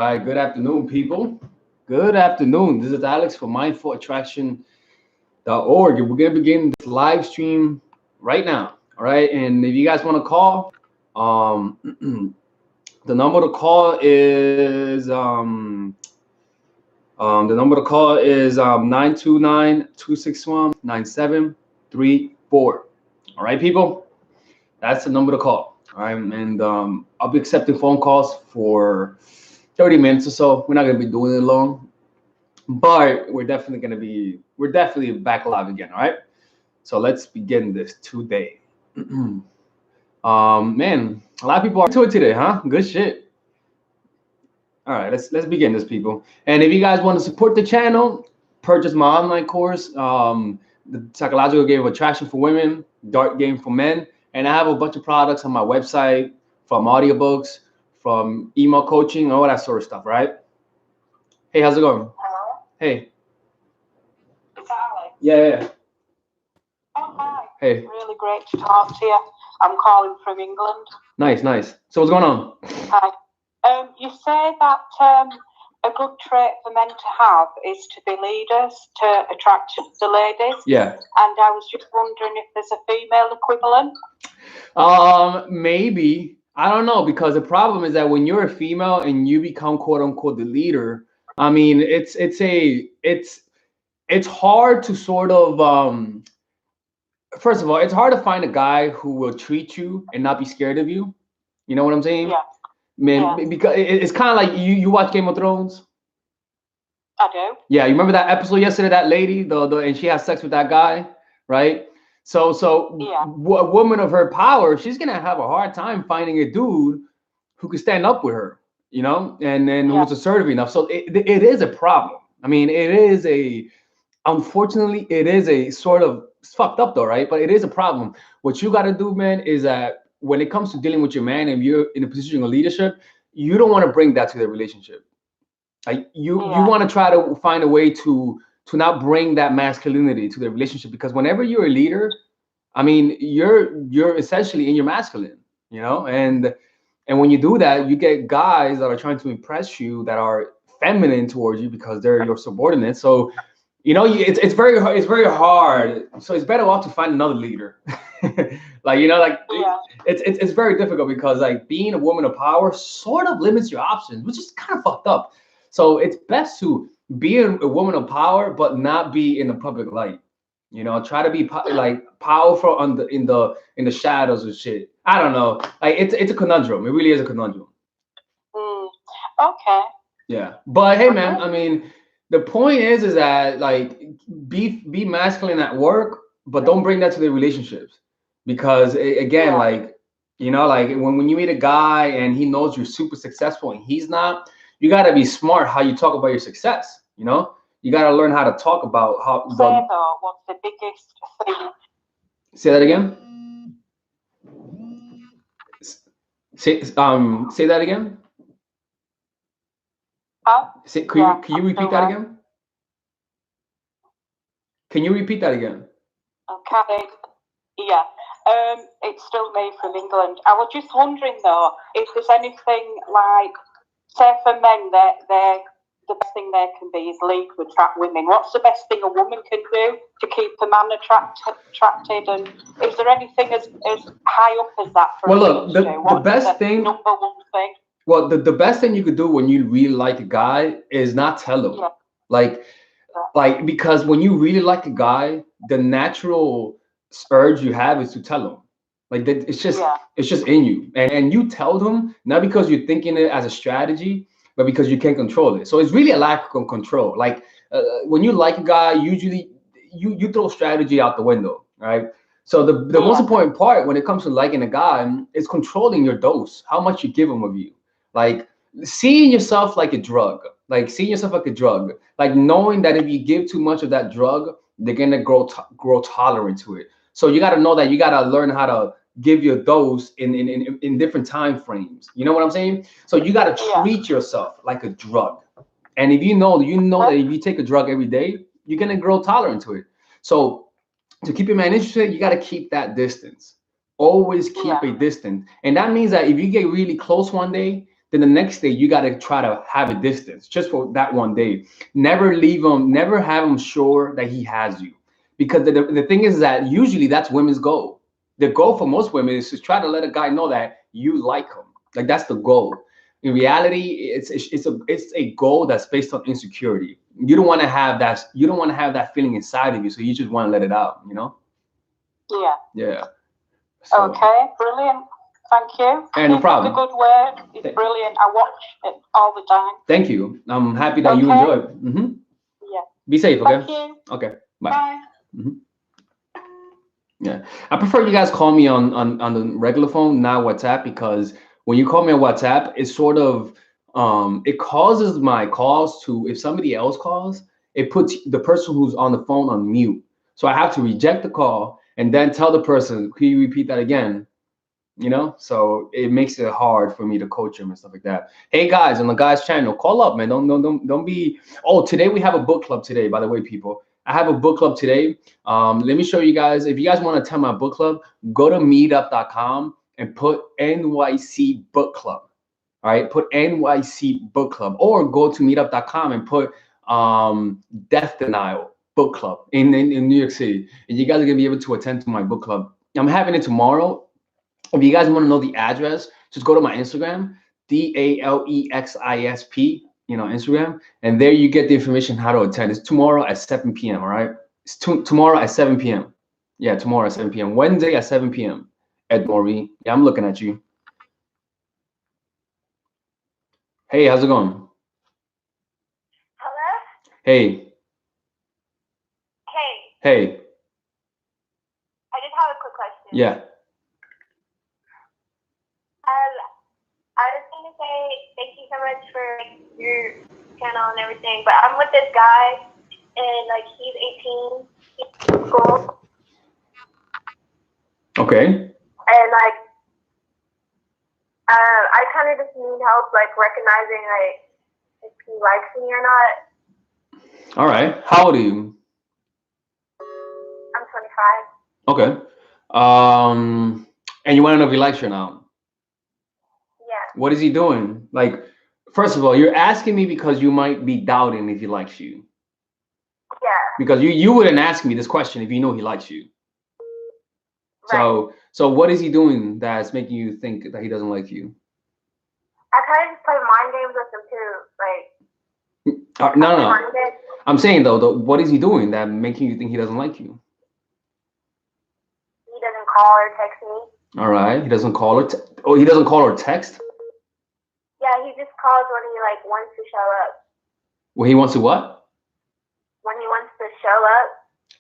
All right, good afternoon, people. Good afternoon. This is Alex from mindfulattraction.org. And we're going to begin this live stream right now. All right. And if you guys want to call, um, the number to call is 929-261-9734. All right, people. That's the number to call. All right. And I'll be accepting phone calls for 30 minutes or so. We're not going to be doing it long, but we're definitely back live again. All right. So let's begin this today. Man, a lot of people are into it today, huh? Good shit. All right, let's begin this, people. And if you guys want to support the channel, purchase my online course, the psychological game of attraction for women, dark game for men, and I have a bunch of products on my website, from audiobooks, from email coaching, all that sort of stuff. Right? Hey, how's it going? Hello? Hey. It's Alex. Yeah. Oh, hi. Hey. Really great to talk to you. I'm calling from England. Nice. So what's going on? Hi. You say that a good trait for men to have is to be leaders, to attract the ladies. Yeah. And I was just wondering if there's a female equivalent. Maybe. I don't know, because the problem is that when you're a female and you become quote unquote the leader, I mean, it's hard to sort of first of all, it's hard to find a guy who will treat you and not be scared of you. You know what I'm saying? Yeah. Man, Yeah. because it's kind of like you watch Game of Thrones. I do. Yeah, you remember that episode yesterday? That lady, the and she has sex with that guy, right? So Yeah. a woman of her power, she's gonna have a hard time finding a dude who could stand up with her, you know, and Yeah. who's assertive enough. So it is a problem. I mean, unfortunately, it is a sort of, it's fucked up though, right? But it is a problem. What you got to do, man, is that when it comes to dealing with your man and you're in a position of leadership, you don't want to bring that to the relationship. Like you want to try to find a way to not bring that masculinity to the relationship, because whenever you're a leader, I mean, you're essentially in your masculine, you know, and when you do that, you get guys that are trying to impress you that are feminine towards you because they're your subordinates. So, you know, it's very hard. So it's better off to find another leader. Like, you know, like Yeah. it's very difficult, because like being a woman of power sort of limits your options, which is kind of fucked up. So it's best to be a woman of power, but not be in the public light. You know, try to be like powerful in the shadows and shit. I don't know. Like it's a conundrum. It really is a conundrum. Okay. Yeah, but hey, man. I mean, the point is that like be masculine at work, but don't bring that to the relationships, because again, Yeah. like, you know, like when you meet a guy and he knows you're super successful and he's not, you gotta be smart how you talk about your success. You know, you gotta learn how to talk about how Say though, what's the biggest thing? Say that again. Say that again. Huh? Say, Yeah, can you I'm repeat still that there. again? Can you repeat that again? Okay. Yeah. It's still me from England. I was just wondering though, if there's anything like, say for men, they're the best thing they can be is lead to attract women. What's the best thing a woman can do to keep a man attracted? And is there anything as high up as that for Well, a look, woman to do? What's best the thing. number one thing? Well, the best thing you could do when you really like a guy is not tell him. Yeah. Like because when you really like a guy, the natural urge you have is to tell him. Like that, it's just in you, and you tell them not because you're thinking it as a strategy, but because you can't control it. So it's really a lack of control. Like when you like a guy, usually you throw strategy out the window, right? So the most important part when it comes to liking a guy is controlling your dose, how much you give him of you. Like seeing yourself like a drug, like knowing that if you give too much of that drug, they're gonna grow tolerant to it. So you got to know that you got to learn how to give your dose in different time frames. You know what I'm saying? So you got to treat yourself like a drug. And if you know that if you take a drug every day, you're gonna grow tolerant to it. So to keep your man interested, you got to keep that distance. Always keep a distance, and that means that if you get really close one day, then the next day you got to try to have a distance just for that one day. Never leave him, never have him sure that he has you. Because the thing is that usually that's women's goal. The goal for most women is to try to let a guy know that you like him. Like that's the goal. In reality, it's a goal that's based on insecurity. You don't want to have that. You don't want to have that feeling inside of you, so you just want to let it out. You know? Yeah. Yeah. So, okay, brilliant. Thank you. And no problem. The good work. It's brilliant. I watch it all the time. Thank you. I'm happy that you enjoy it. Mm-hmm. Yeah. Be safe, okay? Thank you. Okay. Bye. Bye. Mm-hmm. Yeah, I prefer you guys call me on the regular phone, not WhatsApp, because when you call me on WhatsApp, it sort of it causes my calls to, if somebody else calls, it puts the person who's on the phone on mute. So I have to reject the call and then tell the person, can you repeat that again? You know, so it makes it hard for me to coach them and stuff like that. Hey guys, on the guys channel, call up, man. Don't be. Oh, today we have a book club today, by the way, people. I have a book club today. Let me show you guys. If you guys want to attend my book club, go to meetup.com and put NYC book club. All right, put NYC book club, or go to meetup.com and put Death Denial book club in New York City, and you guys are gonna be able to attend to my book club. I'm having it tomorrow. If you guys want to know the address, just go to my Instagram, DALEXISP, Instagram, and there you get the information how to attend. It's tomorrow at 7 p.m. All right, it's tomorrow at 7 p.m. Yeah, tomorrow at 7 p.m. Wednesday at 7 p.m. Ed Maury, yeah, I'm looking at you. Hey, how's it going? Hello? Hey. Hey. I just have a quick question. Yeah. I was going to say thank you so much for your channel and everything, but I'm with this guy, and he's 18, he's in school. Okay. And I kind of just need help recognizing if he likes me or not. All right. How old are you? I'm 25. Okay. And you want to know if he likes you or not? Yeah. What is he doing? Like, first of all, you're asking me because you might be doubting if he likes you. Yeah. Because you wouldn't ask me this question if you know he likes you. Right. So what is he doing that's making you think that he doesn't like you? I kind of just play mind games with him too. No. I'm saying though, what is he doing that making you think he doesn't like you? He doesn't call or text me. All right. He doesn't call or he doesn't call or text? Yeah, he just calls when he wants to show up. Well, he wants to what? When he wants to show up.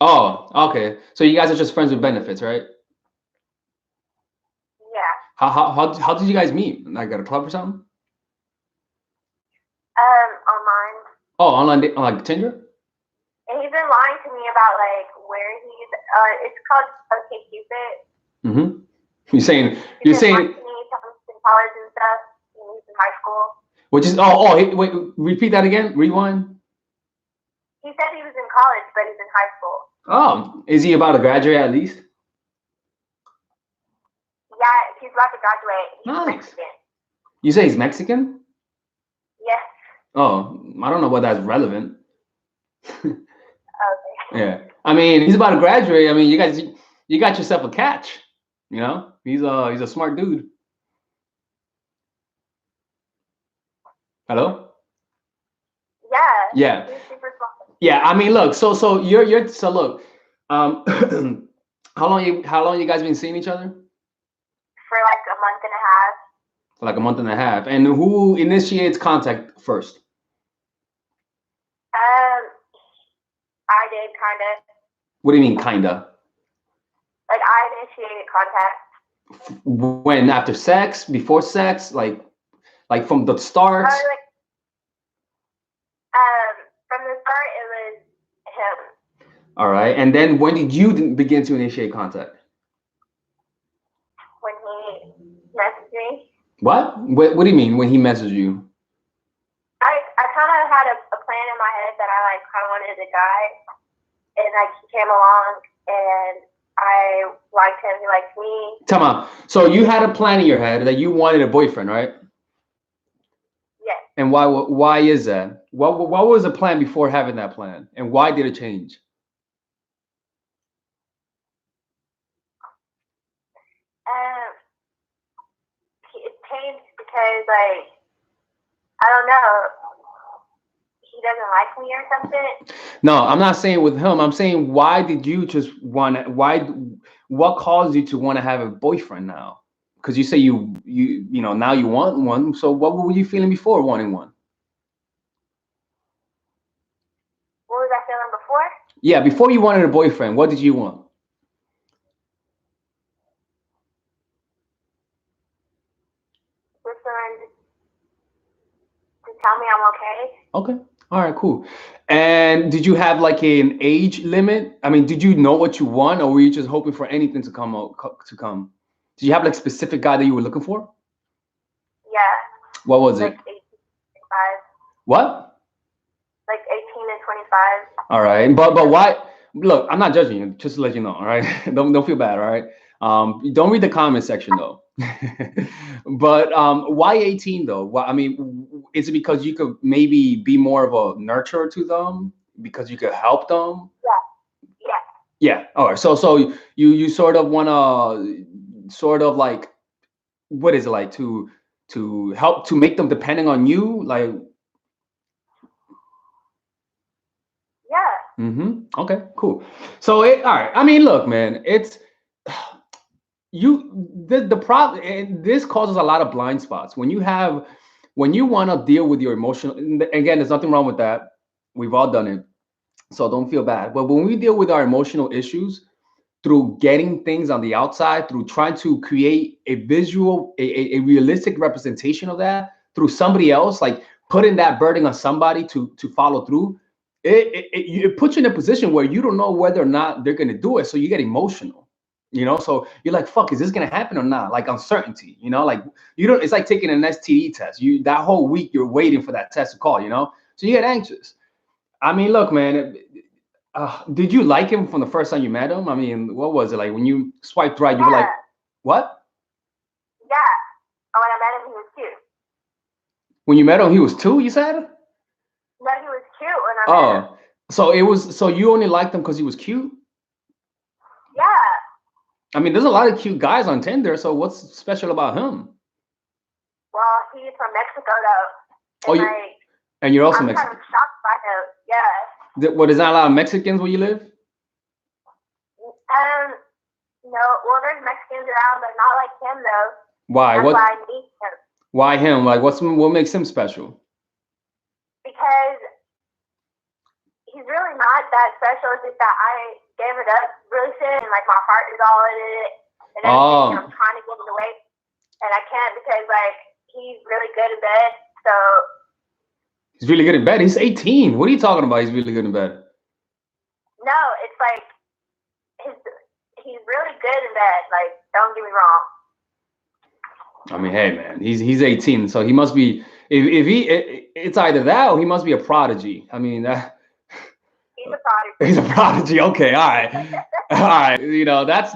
Oh, okay. So you guys are just friends with benefits, right? Yeah. How did you guys meet? Like at a club or something? Online. Oh, online, like Tinder? And he's been lying to me about where he's. It's called OkCupid. Mm-hmm. You're saying. He's in college and stuff. He's in high school. Which is wait, repeat that again. Rewind. He said he was in college, but he's in high school. Oh, is he about to graduate at least? Yeah, he's about to graduate. He's nice. Mexican. You say he's Mexican? Yes. Oh, I don't know what that's relevant. Okay. Yeah, I mean, he's about to graduate. I mean, you got yourself a catch. You know, he's a smart dude. Hello? Yeah. Yeah. He's super smart. Yeah, I mean, look, so you're so look, how long you guys been seeing each other? For a month and a half. For like a month and a half. And who initiates contact first? I did kinda. What do you mean kinda? I initiated contact. When? After sex? Before sex? Like from the start? From the start, it was him. All right. And then when did you begin to initiate contact? When he messaged me. What do you mean when he messaged you? I kind of had a plan in my head that I kind of wanted a guy, and he came along, and I liked him. He liked me. Come on. So you had a plan in your head that you wanted a boyfriend, right? And why is that? What was the plan before having that plan, and why did it change? It changed because, like, I don't know, he doesn't like me or something. No, I'm not saying with him. I'm saying why did you just want to? What caused you to want to have a boyfriend now? Because you say you know now you want one. So what were you feeling before wanting one? What was I feeling before? Yeah, before you wanted a boyfriend, what did you want? Just someone to tell me I'm okay. Okay. All right, cool. And did you have like an age limit? I mean, did you know what you want, or were you just hoping for anything to come out to come? Did you have like specific guy that you were looking for? Yeah. What was like it? 18, 25. What? Like 18 and 25. All right, but why? Look, I'm not judging you. Just to let you know. All right, don't feel bad. All right. Don't read the comment section though. But why 18 though? Why, I mean, is it because you could maybe be more of a nurturer to them because you could help them? Yeah. Yeah. Yeah. All right. So you sort of wanna sort of like what is it like to help to make them depending on you like. Yeah. Okay, cool. So all right. I mean, look, man, it's the problem, and this causes a lot of blind spots when you want to deal with your emotional. And again, there's nothing wrong with that. We've all done it, so don't feel bad. But when we deal with our emotional issues through getting things on the outside, through trying to create a visual, a realistic representation of that through somebody else, like putting that burden on somebody to follow through, it puts you in a position where you don't know whether or not they're going to do it. So you get emotional, you know? So you're like, fuck, is this going to happen or not? Like uncertainty, you know, like you don't, it's like taking an STD test. That whole week you're waiting for that test to call, you know? So you get anxious. I mean, look, man, did you like him from the first time you met him? I mean, what was it like when you swiped right? You were like, what? Yeah. Oh, when I met him, he was cute. When you met him, he was 2, you said? No, he was cute when I met him. So it was, so you only liked him because he was cute? Yeah. I mean, there's a lot of cute guys on Tinder, so what's special about him? Well, he's from Mexico, though. And and you're also I'm Mexican. kind of shocked by him. Yeah. What, there's not a lot of Mexicans where you live? No. Well, there's Mexicans around, but not like him, though. Why? That's why I need him. Why him? Like, what makes him special? Because he's really not that special. It's just that I gave it up really soon, and like my heart is all in it, and everything. And I'm trying to give it away, and I can't because like he's really good in bed. So he's really good in bed. He's 18. What are you talking about? He's really good in bed. No, it's like he's really good in bed. Like, don't get me wrong. I mean, hey man, he's 18, so he must be. If it's either that or he must be a prodigy. I mean, he's a prodigy. He's a prodigy. Okay, all right, all right. You know, that's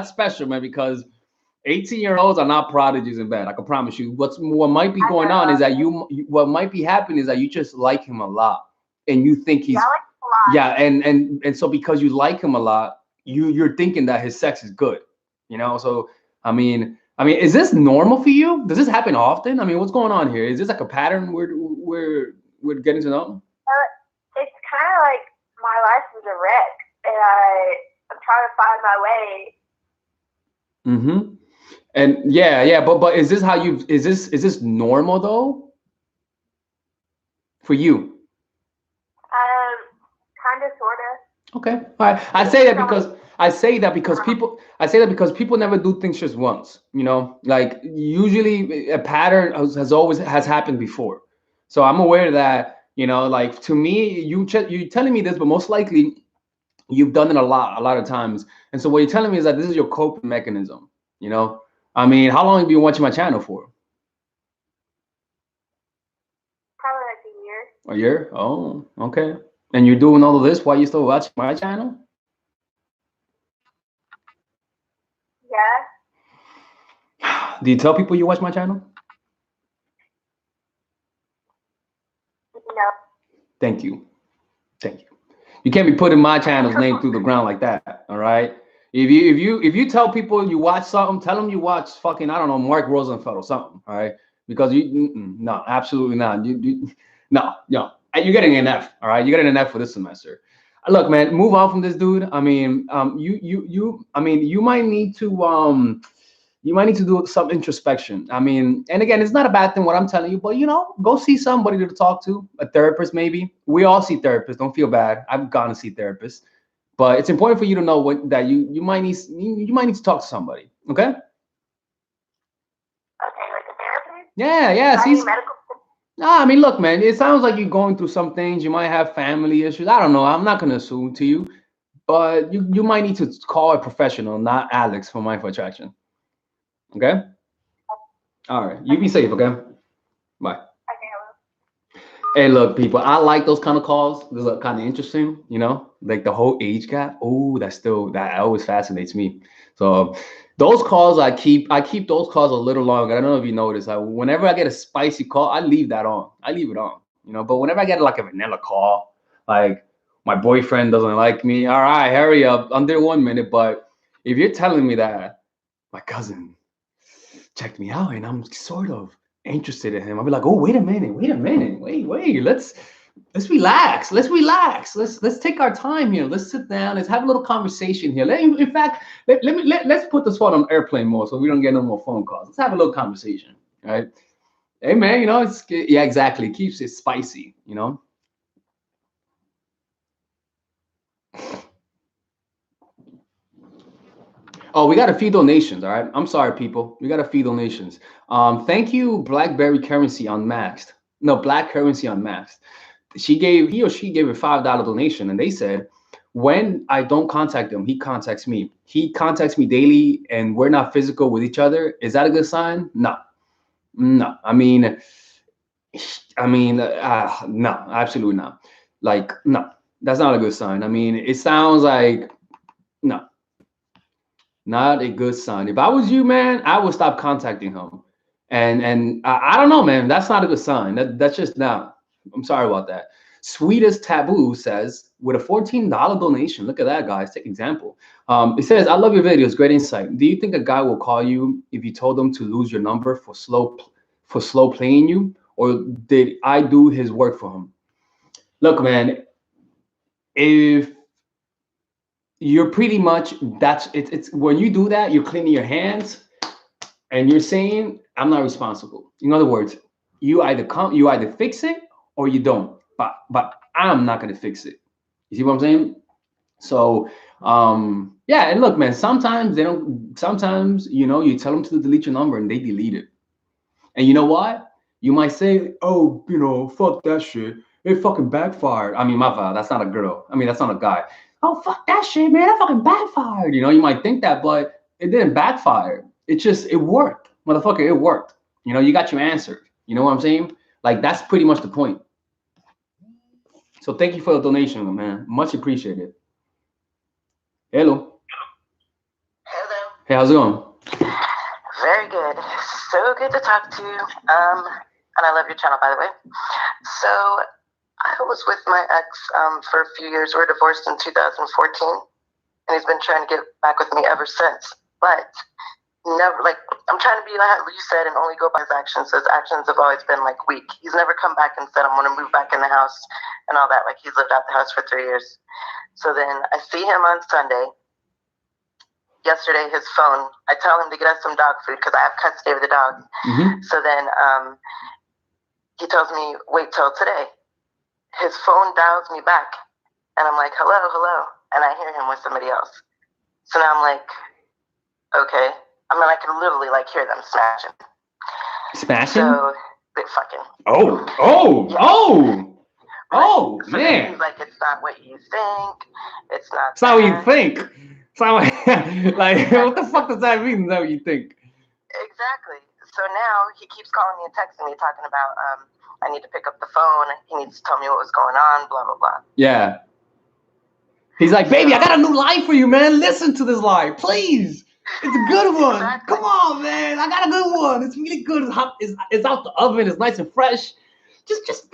special, man, because 18-year-olds are not prodigies in bed. I can promise you. What might be going on is that what might be happening is that you just like him a lot, and you think he's I like him a lot. Yeah, and so because you like him a lot, you're thinking that his sex is good, you know. So I mean, is this normal for you? Does this happen often? I mean, what's going on here? Is this like a pattern we're getting to know? It's kind of like my life is a wreck, and I'm trying to find my way. And yeah, but is this how is this normal though for you? Kind of, sorta. Okay, all right. I say that because people never do things just once. You know, like usually a pattern has happened before. So I'm aware that, you know, like to me, you're telling me this, but most likely you've done it a lot of times. And so what you're telling me is that this is your coping mechanism. You know, I mean, how long have you been watching my channel for? Probably like a year. A year? Oh, okay. And you're doing all of this while you still watching my channel? Yeah. Do you tell people you watch my channel? know. Thank you. Thank you. You can't be putting my channel's name through the ground like that. All right. If you tell people you watch something, tell them you watch fucking, I don't know, Mark Rosenfeld or something. All right. Because no, absolutely not. No. You're getting an F. All right. You're getting an F for this semester. Look, man, move on from this dude. I mean, you might need to do some introspection. I mean, and again, it's not a bad thing what I'm telling you, but go see somebody to talk to, a therapist maybe. We all see therapists. Don't feel bad. I've gone to see therapists, but it's important for you to know that you might need to talk to somebody. Okay. Okay, like a therapist. Yeah. See. Medical. Nah, I mean, look, man. It sounds like you're going through some things. You might have family issues. I don't know. I'm not gonna assume to you, but you might need to call a professional, not Alex from Mindful Attraction. Okay. All right. You be safe. Okay. Bye. Okay. Hey, look, people. I like those kind of calls. Those are kind of interesting. Like the whole age gap. Oh, that always fascinates me. So those calls I keep those calls a little longer. I don't know if you notice. Whenever I get a spicy call, I leave that on. I leave it on. But whenever I get like a vanilla call, like my boyfriend doesn't like me. All right, hurry up. Under 1 minute. But if you're telling me that my cousin checked me out and I'm sort of interested in him, I'll be like, oh, wait a minute, wait, let's relax, let's take our time here, let's sit down, let's have a little conversation here. In fact, let's put this phone on airplane mode so we don't get no more phone calls. Let's have a little conversation, right? Hey man, yeah, exactly, it keeps it spicy. Oh, we got a few donations. All right. I'm sorry, people. We got a few donations. Thank you, Blackberry Currency Unmasked. No, Black Currency Unmasked. He or she gave a $5 donation, and they said, when I don't contact him, he contacts me. He contacts me daily, and we're not physical with each other. Is that a good sign? No. I mean, no, absolutely not. Like, no, that's not a good sign. I mean, it sounds like no. Not a good sign. If I was you, man, I would stop contacting him. And I don't know, man. That's not a good sign. That's just not. I'm sorry about that. Sweetest Taboo says, with a $14 donation, look at that, guys. Take example. It says, I love your videos. Great insight. Do you think a guy will call you if you told him to lose your number for slow playing you? Or did I do his work for him? Look, man, if you're pretty much, it's when you do that, you're cleaning your hands and you're saying, I'm not responsible. In other words, you either fix it or you don't, but I'm not going to fix it. You see what I'm saying? So yeah, and look, man, sometimes you tell them to delete your number and they delete it. And you know what? You might say, oh, fuck that shit. It fucking backfired. I mean, my bad. That's not a girl. I mean, that's not a guy. Oh, fuck that shit, man. That fucking backfired. You might think that, but it didn't backfire. It worked. Motherfucker, it worked. You got your answer. You know what I'm saying? Like, that's pretty much the point. So thank you for the donation, man. Much appreciated. Hello. Hello. Hey, how's it going? Very good. So good to talk to you. And I love your channel, by the way. So I was with my ex for a few years. We're divorced in 2014, and he's been trying to get back with me ever since. But never, like, I'm trying to be like you said and only go by his actions. His actions have always been like weak. He's never come back and said, I'm going to move back in the house and all that. Like, he's lived out the house for 3 years. So then I see him on Sunday. Yesterday, his phone, I tell him to get us some dog food because I have custody of the dogs. Mm-hmm. So then he tells me, wait till today. His phone dials me back, and I'm like, hello, and I hear him with somebody else. So now I'm like, okay. I mean, I can literally, like, hear them smashing. Smashing? So they fucking. Oh, so man. He's like, it's not what you think. It's not. It's not what you think. It's not like, what the fuck does that mean? Is that what you think? Exactly. So now he keeps calling me and texting me, talking about I need to pick up the phone. He needs to tell me what was going on. Blah blah blah. Yeah. He's like, baby, I got a new life for you, man. Listen to this life, please. It's a good one. Exactly. Come on, man. I got a good one. It's really good. It's hot. It's out the oven. It's nice and fresh. Just.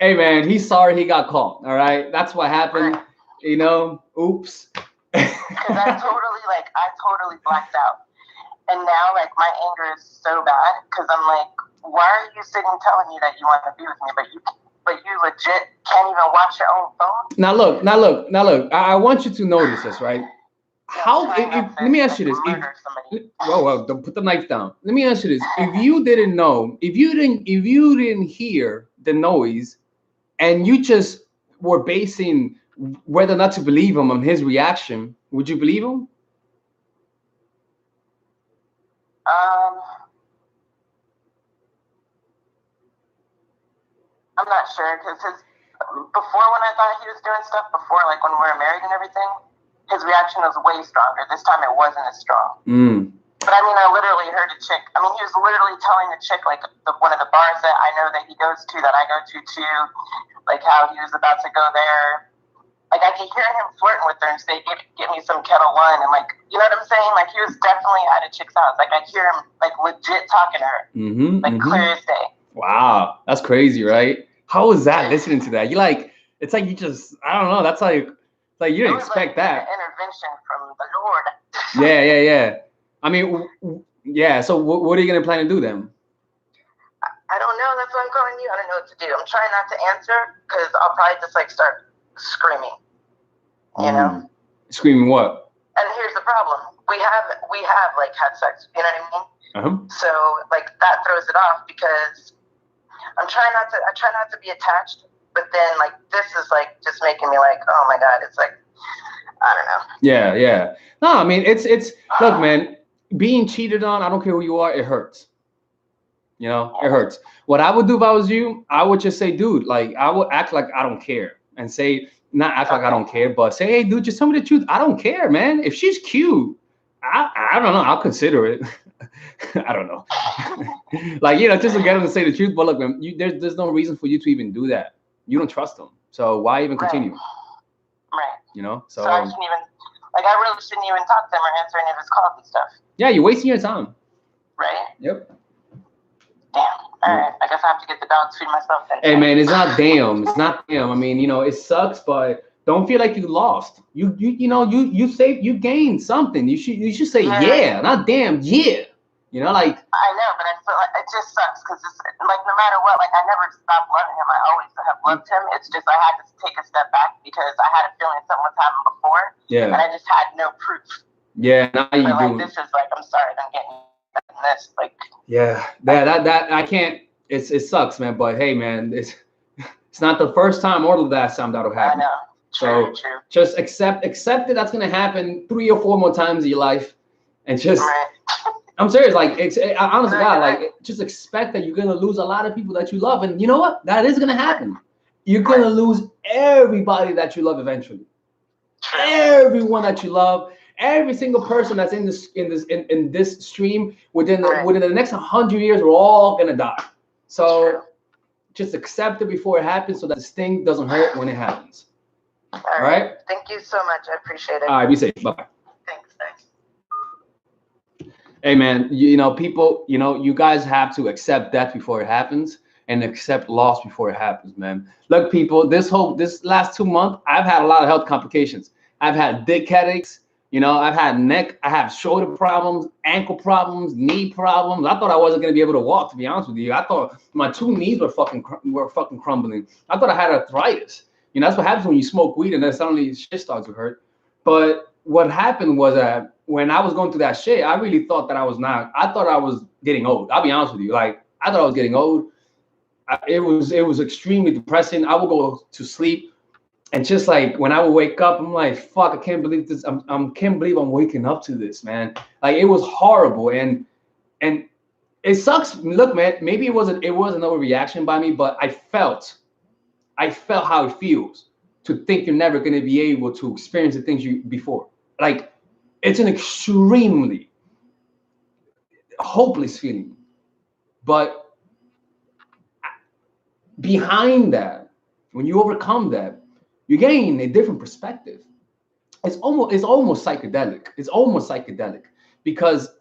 Hey man, he's sorry he got caught. All right, that's what happened. Right. You know, oops. Because I totally blacked out. And now, like, my anger is so bad because I'm like, why are you sitting telling me that you want to be with me, but you legit can't even watch your own phone? Now look. I want you to notice this, right? How? Let me ask you this. Whoa, don't put the knife down. Let me ask you this. If you didn't know, if you didn't hear the noise, and you just were basing whether or not to believe him on his reaction, would you believe him? I'm not sure because before when I thought he was doing stuff before, like when we were married and everything, his reaction was way stronger. This time it wasn't as strong. But I mean, I literally heard a chick. I mean, he was literally telling the chick, like one of the bars that I know that he goes to, that I go to too, like how he was about to go there. Like I could hear him flirting with her and say, "Get me some Kettle One," and like, you know what I'm saying? Like he was definitely at a chick's house. Like I hear him like legit talking to her, clear as day. Wow, that's crazy, right? How is that? Listening to that, you like, it's like you just, I don't know. That's like you didn't expect that. Intervention from the Lord. Yeah. I mean, yeah. So what are you gonna plan to do then? I don't know. That's why I'm calling you. I don't know what to do. I'm trying not to answer because I'll probably just like start screaming. You know? Screaming what? And here's the problem. We have like had sex. You know what I mean? So like that throws it off because I try not to be attached, but then like this is like just making me like, oh my God, it's like, I don't know. Yeah. No, I mean it's look, man, being cheated on, I don't care who you are, it hurts. You know, it hurts. What I would do if I was you, I would just say, dude, like I would act like I don't care and say, not act like I don't care, but say, hey, dude, just tell me the truth. I don't care, man. If she's cute, I don't know, I'll consider it. I don't know. Like, you know, just to get him to say the truth. But look, man, there's no reason for you to even do that. You don't trust him. So why even continue? Right. You know? So I shouldn't even, like, I really shouldn't even talk to him or answer any of his calls and stuff. Yeah, you're wasting your time. Right? Yep. Damn. All right. I guess I have to get the dog to feed myself then. Hey, man, it's not damn. It's not damn. I mean, you know, it sucks, but don't feel like you lost. You gained something. You should say yeah, not damn, yeah. You know, like I know, but I feel like it just sucks because it's like no matter what, like I never stopped loving him. I always have loved him. It's just I had to take a step back because I had a feeling something was happening before. Yeah. And I just had no proof. Yeah, now you do. Like this is like I'm sorry, I'm getting this. Like that I can't. It sucks, man. But hey, man, it's not the first time or the last time that'll happen. I know. True. Just accept that that's gonna happen 3 or 4 more times in your life, and just. Right. I'm serious. Like, honestly, God, like, just expect that you're gonna lose a lot of people that you love, and you know what? That is gonna happen. You're gonna lose everybody that you love eventually. Everyone that you love, every single person that's in this stream within the next 100 years, we're all gonna die. So just accept it before it happens, so that the sting doesn't hurt when it happens. All right. Thank you so much. I appreciate it. All right. Be safe. Bye. Thanks. Hey man, you know, people, you know, you guys have to accept death before it happens and accept loss before it happens, man. Look, people, this last 2 months, I've had a lot of health complications. I've had dick headaches, you know, I've had I have shoulder problems, ankle problems, knee problems. I thought I wasn't gonna be able to walk, to be honest with you. I thought my 2 knees were fucking crumbling. I thought I had arthritis. You know, that's what happens when you smoke weed and then suddenly shit starts to hurt. But what happened was that when I was going through that shit, I really thought that I thought I was getting old. I'll be honest with you. Like, I thought I was getting old. It was extremely depressing. I would go to sleep and just like when I would wake up, I'm like, fuck, I can't believe this. Can't believe I'm waking up to this, man. Like, it was horrible. And it sucks. Look, man, maybe it wasn't an overreaction by me, but I felt how it feels to think you're never going to be able to experience the things you before. Like, it's an extremely hopeless feeling. But behind that, when you overcome that, you gain a different perspective. It's almost psychedelic. It's almost psychedelic because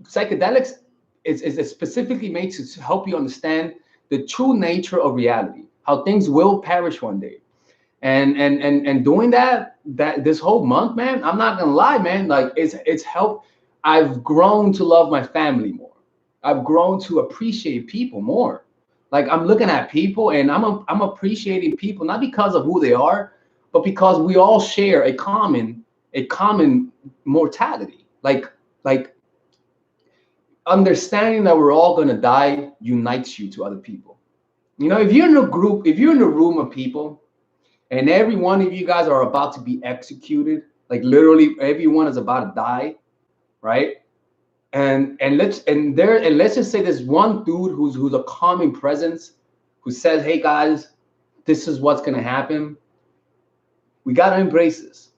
psychedelics is specifically made to help you understand the true nature of reality, how things will perish one day. And doing that this whole month, man, I'm not gonna lie, man, like it's helped. I've grown to love my family more. I've grown to appreciate people more. Like I'm looking at people and I'm appreciating people not because of who they are, but because we all share a common mortality. Like understanding that we're all gonna die unites you to other people. You know, if you're in a group, if you're in a room of people and every one of you guys are about to be executed, like literally everyone is about to die, right? And let's just say there's one dude who's a calming presence who says, hey guys, this is what's gonna happen. We gotta embrace this.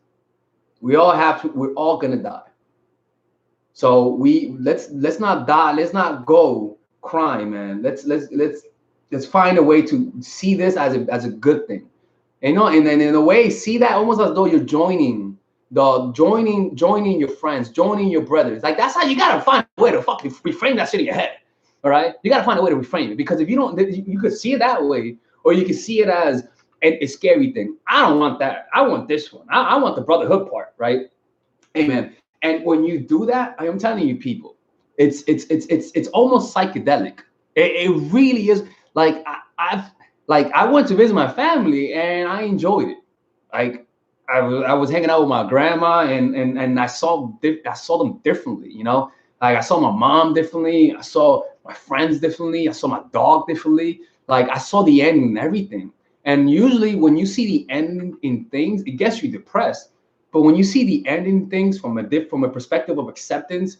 We all have to, we're all gonna die. So let's not die, let's not go crying, man. Let's find a way to see this as a good thing. You know, and then in a way, see that almost as though you're joining your friends, joining your brothers. Like that's how you gotta find a way to fucking reframe that shit in your head. All right, you gotta find a way to reframe it, because if you don't, you could see it that way, or you can see it as a scary thing. I don't want that. I want this one. I want the brotherhood part, right? Amen. And when you do that, I am telling you, people, it's almost psychedelic. It really is. Like I went to visit my family and I enjoyed it. Like I was hanging out with my grandma and I saw them differently. You know, like I saw my mom differently. I saw my friends differently. I saw my dog differently. Like I saw the end in everything. And usually when you see the end in things, it gets you depressed. But when you see the end in things from a perspective of acceptance,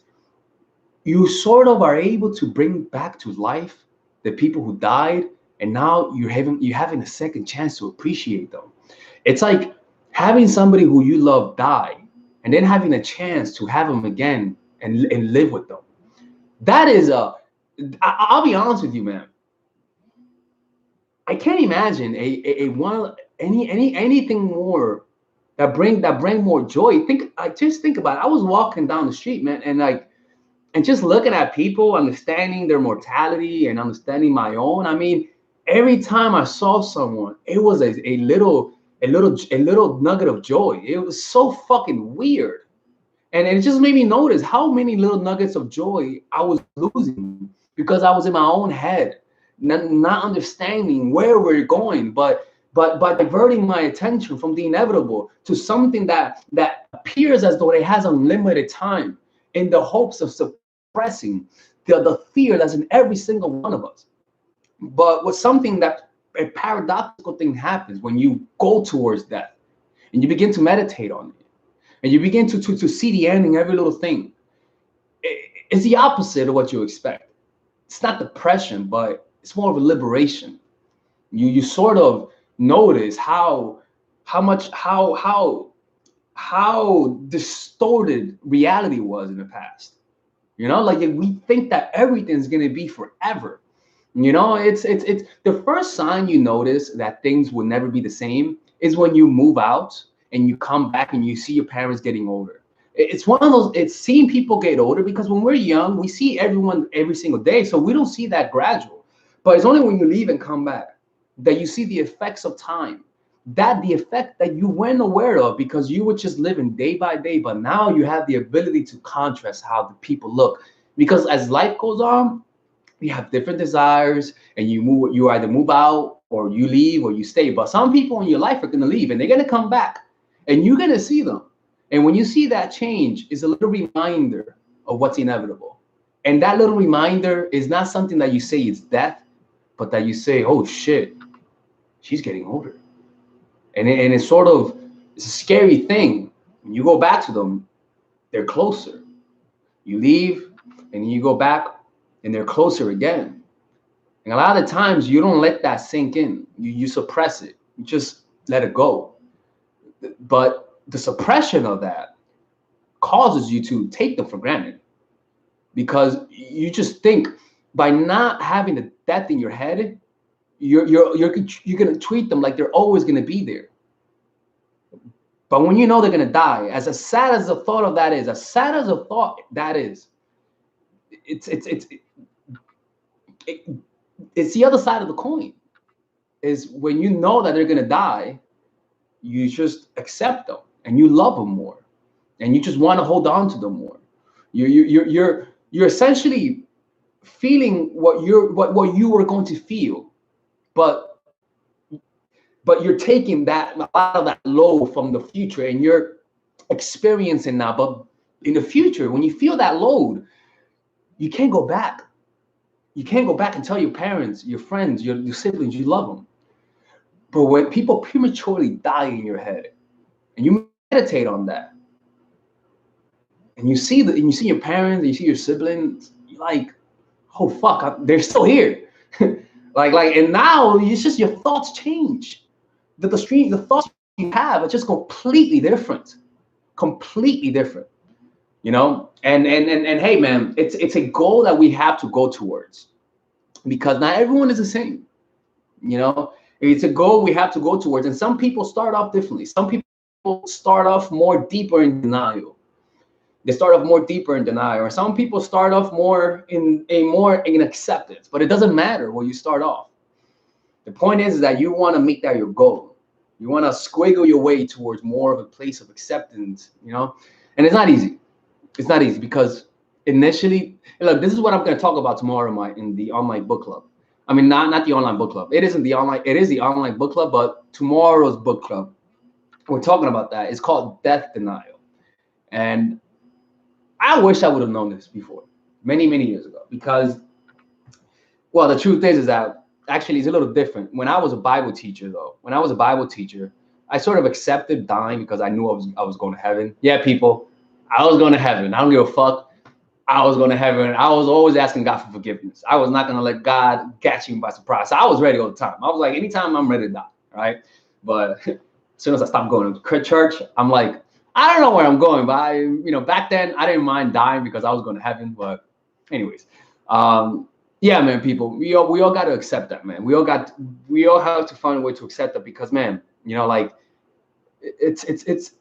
you sort of are able to bring back to life the people who died, and now you're having a second chance to appreciate them. It's like having somebody who you love die, and then having a chance to have them again and live with them. That is I'll be honest with you, man. I can't imagine anything more that bring more joy. Just think about it. I was walking down the street, man, and just looking at people, understanding their mortality and understanding my own. I mean, every time I saw someone, it was a little nugget of joy. It was so fucking weird. And it just made me notice how many little nuggets of joy I was losing because I was in my own head, not understanding where we're going, but diverting my attention from the inevitable to something that appears as though it has unlimited time, in the hopes of suppressing the fear that's in every single one of us. But with something that a paradoxical thing happens when you go towards death and you begin to meditate on it and you begin to see the end in every little thing. It's the opposite of what you expect. It's not depression, but it's more of a liberation. You sort of notice how distorted reality was in the past. You know, like we think that everything's gonna be forever. You know, it's the first sign you notice that things will never be the same is when you move out and you come back and you see your parents getting older. It's one of those, it's seeing people get older, because when we're young, we see everyone every single day. So we don't see that gradual. But it's only when you leave and come back that you see the effects of time, that the effect that you weren't aware of because you were just living day by day. But now you have the ability to contrast how the people look, because as life goes on, we have different desires, and you either move out or you leave or you stay. But some people in your life are going to leave and they're going to come back, and you're going to see them. And when you see that change, it's a little reminder of what's inevitable. And that little reminder is not something that you say is death, but that you say, oh shit, she's getting older. And it's sort of, it's a scary thing. When you go back to them, they're closer. You leave and you go back and they're closer again. And a lot of times you don't let that sink in. You suppress it. You just let it go. But the suppression of that causes you to take them for granted, because you just think by not having the death in your head, you're gonna treat them like they're always gonna be there. But when you know they're gonna die, as sad as the thought of that is, as sad as a thought that is, it's the other side of the coin. Is when you know that they're gonna die, you just accept them and you love them more, and you just want to hold on to them more. You're essentially feeling what you were going to feel, but you're taking that, a lot of that load from the future, and you're experiencing now. But in the future, when you feel that load, you can't go back. You can't go back and tell your parents, your friends, your siblings you love them. But when people prematurely die in your head, and you meditate on that, and you see your parents, and you see your siblings, you're like, oh fuck, they're still here. and now it's just your thoughts change. The thoughts you have are just completely different, completely different. And hey, man, it's a goal that we have to go towards, because not everyone is the same. It's a goal we have to go towards, and some people start off differently. Some people start off more deeper in denial. They start off more deeper in denial, or some people start off more in acceptance. But it doesn't matter where you start off. The point is that you want to make that your goal. You want to squiggle your way towards more of a place of acceptance, and it's not easy. It's not easy, because initially, look, this is what I'm going to talk about tomorrow in the online book club. I mean, not the online book club. It is the online book club, but tomorrow's book club, we're talking about that. It's called Death Denial. And I wish I would have known this before, many, many years ago, because, well, the truth is that actually it's a little different. When I was a Bible teacher, I sort of accepted dying because I knew I was going to heaven. Yeah, people, I was going to heaven. I don't give a fuck. I was going to heaven. I was always asking God for forgiveness. I was not going to let God catch me by surprise. So I was ready all the time. I was like, anytime I'm ready to die, right? But as soon as I stopped going to church, I'm like, I don't know where I'm going. But back then I didn't mind dying because I was going to heaven. But anyways, yeah, man, people, we all got to accept that, man. We all have to find a way to accept that, because, man, it's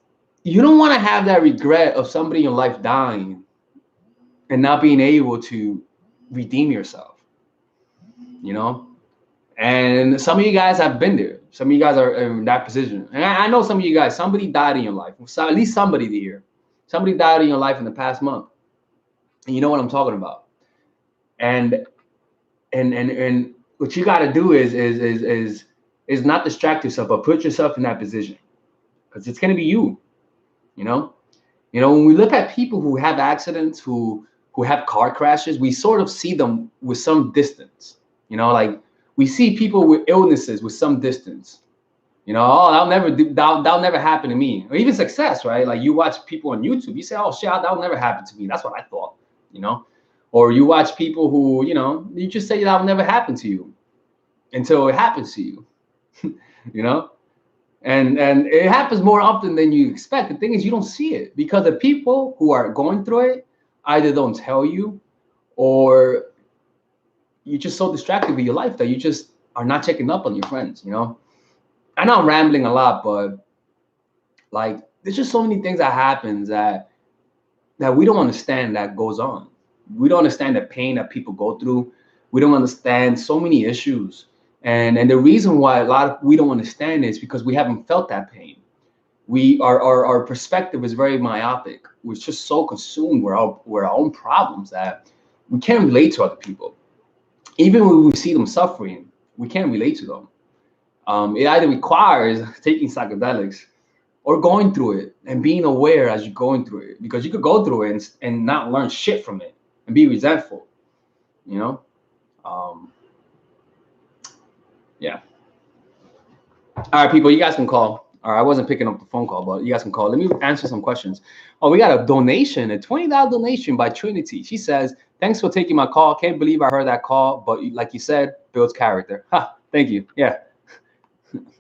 you don't want to have that regret of somebody in your life dying and not being able to redeem yourself, and some of you guys have been there. Some of you guys are in that position, and I know some of you guys, somebody died in your life. So at least somebody here, somebody died in your life in the past month, and you know what I'm talking about. And what you got to do is not distract yourself, but put yourself in that position, because it's going to be you. When we look at people who have accidents, who have car crashes, we sort of see them with some distance. Like we see people with illnesses with some distance. Oh, that'll never happen to me. Or even success, right? Like you watch people on YouTube, you say, oh shit, that'll never happen to me. That's what I thought, Or you watch people who, you just say that'll never happen to you until it happens to you, And it happens more often than you expect. The thing is, you don't see it, because the people who are going through it either don't tell you, or you're just so distracted with your life that you just are not checking up on your friends. I know I'm rambling a lot, but like there's just so many things that happens that we don't understand that goes on. We don't understand the pain that people go through. We don't understand so many issues. And the reason why we don't understand is because we haven't felt that pain. Our perspective is very myopic. We're just so consumed with our own problems that we can't relate to other people. Even when we see them suffering, we can't relate to them. It either requires taking psychedelics or going through it and being aware as you're going through it, because you could go through it and not learn shit from it and be resentful, yeah. All right, people, you guys can call. All right, I wasn't picking up the phone call, but you guys can call. Let me answer some questions. Oh, we got a donation, a $20 donation by Trinity. She says, thanks for taking my call. Can't believe I heard that call, but like you said, builds character. Thank you. Yeah.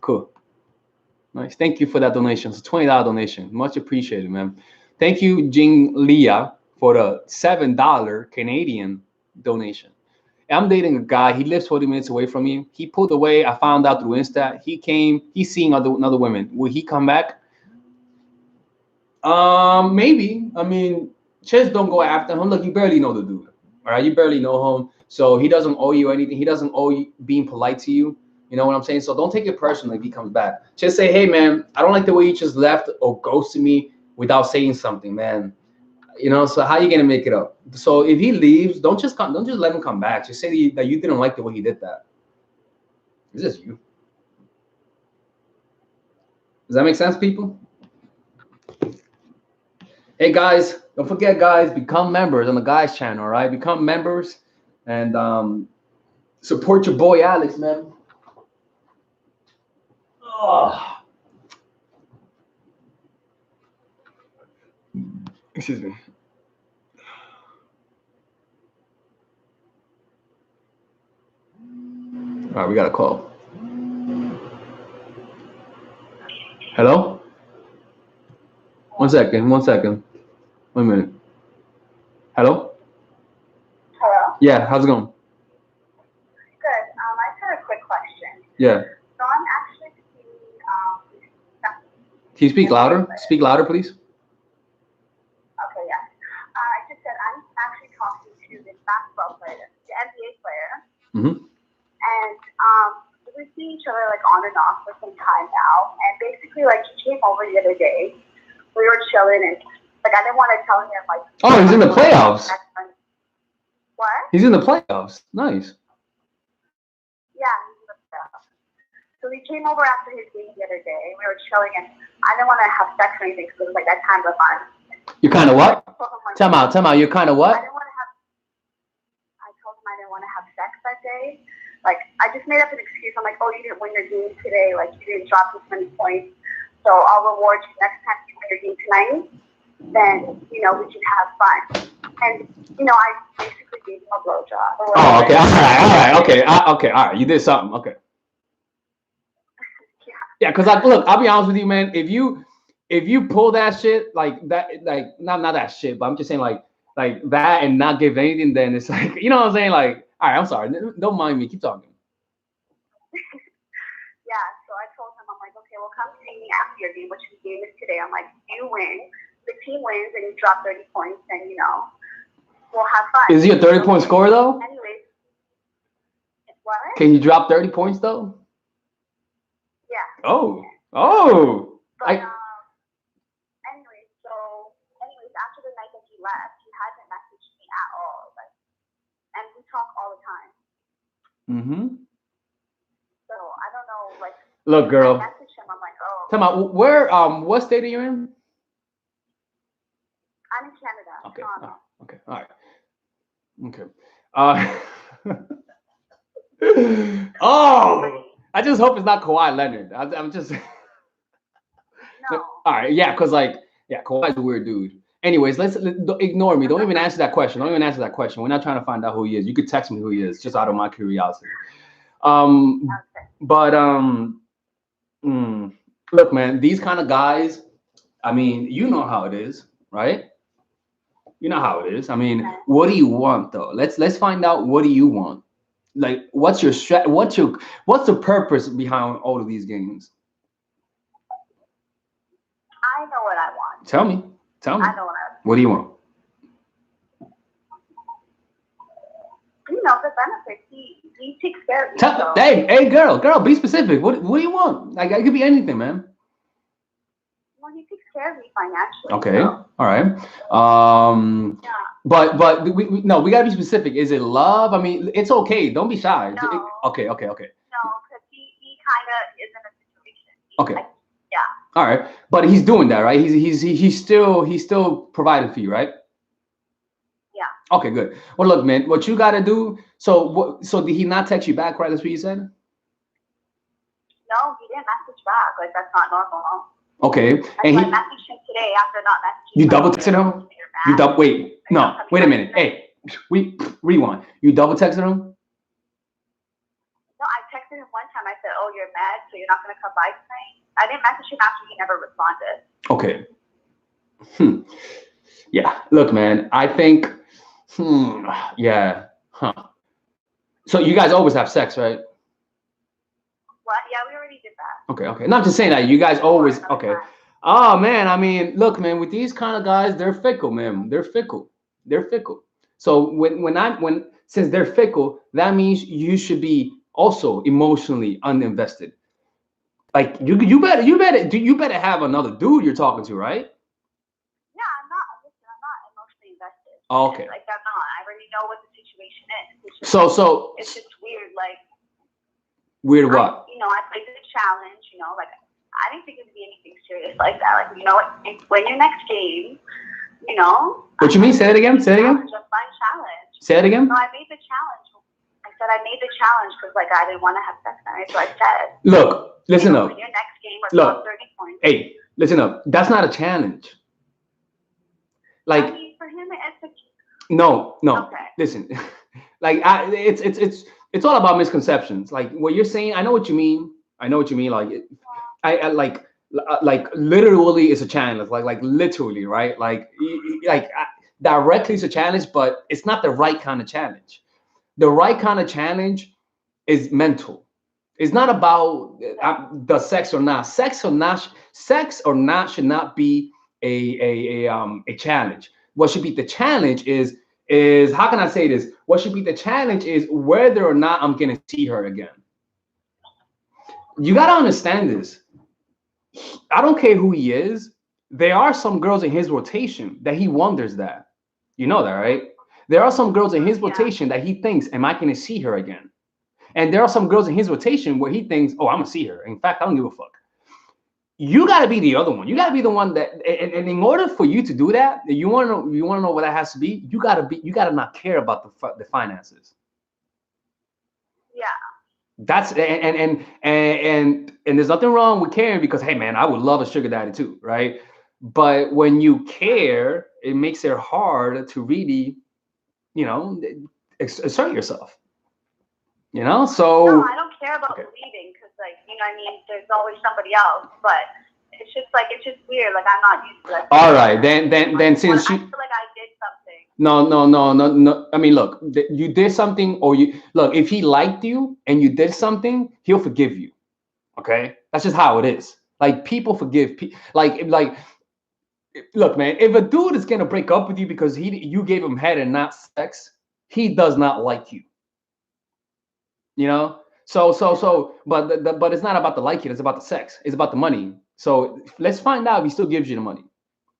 Cool. Nice. Thank you for that donation. It's a $20 donation. Much appreciated, man. Thank you, Jing Leah, for the $7 Canadian donation. I'm dating a guy. He lives 40 minutes away from me. He pulled away. I found out through Insta. He's seeing other women. Will he come back? Maybe. I mean, just don't go after him. Look, you barely know the dude. All right, you barely know him, so he doesn't owe you anything. He doesn't owe you being polite to you. You know what I'm saying? So don't take it personally if he comes back. Just say, hey man, I don't like the way you just left or ghosted me without saying something, man. You know, so how you gonna make it up? So if he leaves, don't just let him come back. Just say that you didn't like the way he did that. Is this you? Does that make sense, people? Hey guys, don't forget, guys, become members on the guys channel, all right? Become members and support your boy Alex, man. Oh. Excuse me. All right, we got a call. Hello? 1 second, 1 second. 1 minute. Hello? Hello? Yeah, how's it going? Good. I just had a quick question. Yeah. So I'm actually seeing, Can you speak louder? Speak louder, please. Okay, yeah. I just said I'm actually talking to this basketball player, the NBA player. Mm-hmm. And we've seen each other like on and off for some time now. And basically, like, he came over the other day. We were chilling, and like I didn't want to tell him like. Oh, he's in the playoffs. What? He's in the playoffs. Nice. Yeah, he's in the playoffs. So he came over after his game the other day. We were chilling, and I didn't want to have sex or anything because it was like that time of the month. You kind of what? Time out. You're kind of what? I told him I didn't want to have sex that day. Like, I just made up an excuse. I'm like, oh, you didn't win your game today. Like, you didn't drop this many points. So I'll reward you next time you win your game tonight. Then, you know, we can have fun. And, you know, I basically gave him a blowjob. Oh, okay. All right. You did something. Okay. Yeah, because look, I'll be honest with you, man. If you pull that shit like that, like not that shit, but I'm just saying like that and not give anything, then it's like, you know what I'm saying? Like, all right, I'm sorry. Don't mind me. Keep talking. Yeah, so I told him, I'm like, okay, well, come see me after your game, which the game is today. I'm like, you win, the team wins, and you drop 30 points, and, you know, we'll have fun. Is he a 30-point scorer, though? Anyways. What? Can you drop 30 points, though? Yeah. Oh. But, anyways, after the night that he left, he hasn't messaged me at all. Like, and we talk all the time. Mm-hmm. So I don't know, like. Look, girl. I message him. I'm like, oh. Tell me, where? What state are you in? I'm in Canada. Okay. Toronto. Okay. All right. Okay. Oh, I just hope it's not Kawhi Leonard. I'm just. No. All right. Yeah, because Kawhi's a weird dude. Anyways, let's ignore me. Don't even answer that question. We're not trying to find out who he is. You could text me who he is, just out of my curiosity. Look, man, these kind of guys, I mean, you know how it is, right? You know how it is. I mean, what do you want though? Let's find out, what do you want? Like, what's your what's the purpose behind all of these games? I know what I want. Tell me. I know what I want. What do you want? You know, the benefits. He takes care of you. Hey, girl, be specific. What do you want? Like, it could be anything, man. Well, he takes care of me financially. Okay, so. all right. Yeah. But we gotta be specific. Is it love? I mean, it's okay. Don't be shy. No. Okay. No, because he kind of is in a situation. Okay. Like, yeah. All right, but he's doing that, right? He's still providing for you, right? Yeah. Okay, good. Well, look, man, what you gotta do. So did he not text you back, right? That's what you said. No, he didn't message back. Like, that's not normal. Okay, and I messaged him today after not messaging. You double texted him? Wait a minute. Hey, rewind. You double texted him? No, I texted him one time. I said, oh, you're mad, so you're not going to come by tonight? I didn't message him after he never responded. Okay. Yeah, look, man, I think, yeah. So you guys always have sex, right? What? Yeah, we already did that. Okay. Not just saying that. You guys always, okay. Oh, man, I mean, look, man, with these kind of guys, they're fickle, man. They're fickle. So since they're fickle, that means you should be also emotionally uninvested. Like you better have another dude you're talking to, right? Yeah, I'm not emotionally invested. Oh, okay. Like I'm not. I already know what the situation is. It's just weird. Like weird what? I played the challenge. Like I didn't think it would be anything serious like that. Like win your next game. What you mean? Say it again. Say it again. Just fun challenge. Say it again. No, I made the challenge. I said I made the challenge because like I didn't want to have sex night. So I said. Look, listen up. Win your next game or Look, 30 points. hey, listen up. That's not a challenge. Like. I mean, for him, it's a. No. Okay. Listen, like it's all about misconceptions. Like what you're saying, I know what you mean. Like I like literally it's a challenge. Like literally, right? Like directly it's a challenge, but it's not the right kind of challenge. The right kind of challenge is mental. It's not about the sex or not. Sex or not should not be a challenge. What should be the challenge is how can I say this? What should be the challenge is whether or not I'm gonna see her again. You gotta understand this. I don't care who he is. There are some girls in his rotation that he wonders that. You know that, right? There are some girls in his rotation that he thinks, am I gonna see her again? And there are some girls in his rotation where he thinks, oh, I'm gonna see her. In fact, I don't give a fuck. You got to be the other one. You got to be the one that, and in order for you to do that, you want to know what that has to be. You got to not care about the finances. Yeah. That's and there's nothing wrong with caring because hey man, I would love a sugar daddy too, right? But when you care, it makes it hard to really, assert yourself. So no, I don't care about leaving because, like, there's always somebody else. But it's just weird. Like, I'm not used to that. All right, then since you, I feel like I did something. No. I mean, look, you did something, or look. If he liked you and you did something, he'll forgive you. Okay, that's just how it is. Like people forgive. Like, look, man. If a dude is gonna break up with you because you gave him head and not sex, he does not like you. But it's not about the liking, it's about the sex, it's about the money. So let's find out if he still gives you the money.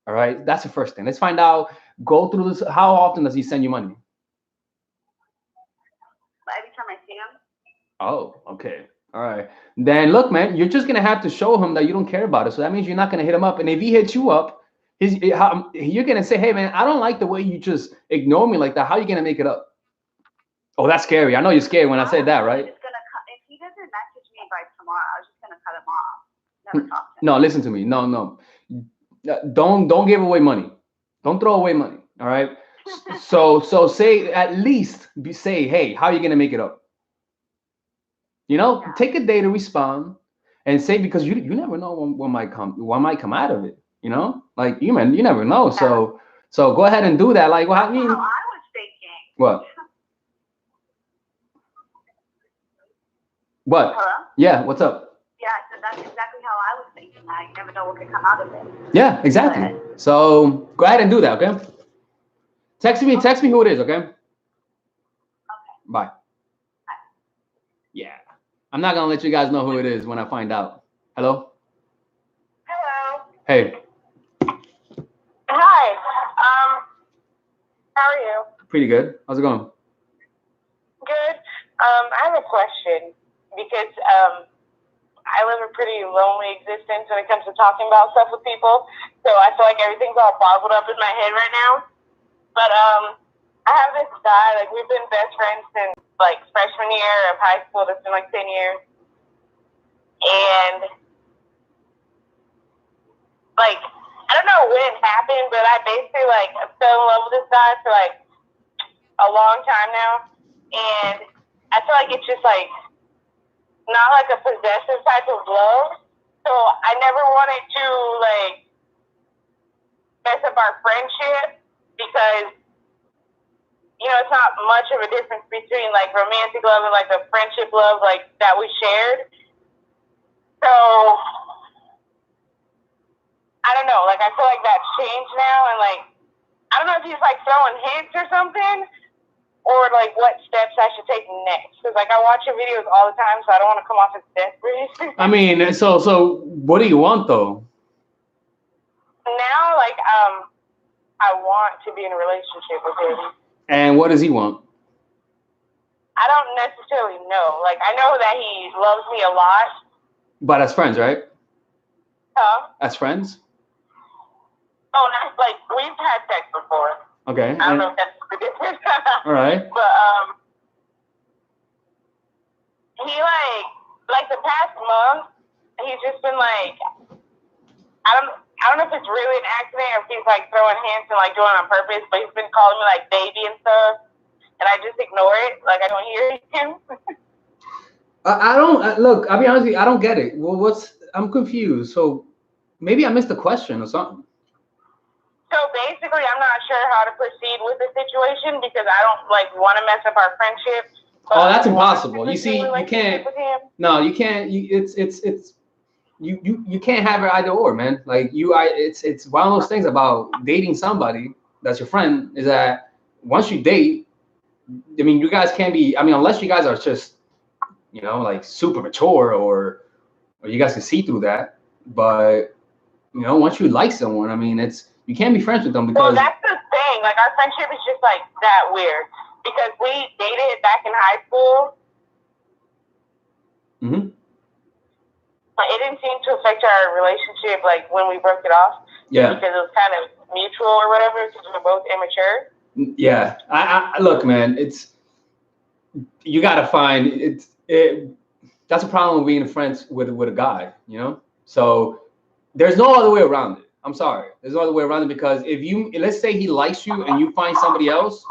All right, that's the first thing. Let's find out. Go through this. How often does he send you money? Every time I see him. Oh, okay. All right. Then look, man, you're just gonna have to show him that you don't care about it. So that means you're not gonna hit him up. And if he hits you up, you're gonna say, hey man, I don't like the way you just ignore me like that. How are you gonna make it up? Oh, that's scary. I know you're scared when I said that, right? If he doesn't message me by tomorrow, I was just gonna cut him off. Never talk to him. No, listen to me. No. Don't give away money. Don't throw away money. All right. So say at least say, hey, how are you gonna make it up? Take a day to respond and say, because you never know what might come out of it. Like you never know. Yeah. So go ahead and do that. Like, how I was thinking. What? What? Hello? Yeah. What's up? Yeah, so that's exactly how I was thinking. You never know what could come out of it. Yeah, exactly. So go ahead and do that, okay? Text me who it is, okay? Okay. Bye. Yeah. I'm not gonna let you guys know who it is when I find out. Hello? Hello. Hey. Hi. How are you? Pretty good. How's it going? Good. I have a question because I live a pretty lonely existence when it comes to talking about stuff with people. So I feel like everything's all boggled up in my head right now. But I have this guy, like we've been best friends since like freshman year of high school. That's been like 10 years. And like, I don't know when it happened, but I basically like fell in love with this guy for like a long time now. And I feel like it's just like not like a possessive type of love. So I never wanted to like mess up our friendship because, it's not much of a difference between like romantic love and like the friendship love like that we shared. So I don't know, like I feel like that's changed now, and like I don't know if he's like throwing hints or something, or like what steps I should take next. Because like I watch your videos all the time, so I don't want to come off as desperate. I mean, so what do you want though? Now, like I want to be in a relationship with him. And what does he want? I don't necessarily know. Like I know that he loves me a lot. But as friends, right? Huh? As friends? Oh, not, like we've had sex before. Okay. I don't know if that's the difference. All right. But he like the past month, he's just been like, I don't know if it's really an accident or if he's like throwing hints and like doing it on purpose, but he's been calling me like baby and stuff, and I just ignore it, like I don't hear him. I don't look. I'll be honest with you. I don't get it. Well, I'm confused. So maybe I missed the question or something. So basically, I'm not sure how to proceed with the situation because I don't like want to mess up our friendship. Oh, that's impossible. You see, you can't. No, you can't. You can't have it either or, man. Like it's one of those things about dating somebody that's your friend is that once you date, I mean, you guys can't be. I mean, unless you guys are just, you know, like super mature or you guys can see through that. But you know, once you like someone, I mean, you can't be friends with them because. Well, that's the thing. Like our friendship is just like that weird because we dated back in high school. Mm-hmm. But it didn't seem to affect our relationship like when we broke it off. Yeah. Because it was kind of mutual or whatever because we were both immature. Yeah. I look, man. You gotta find that's a problem with being friends with a guy, you know? So there's no other way around it. I'm sorry. There's no other way around it because let's say he likes you and you find somebody else,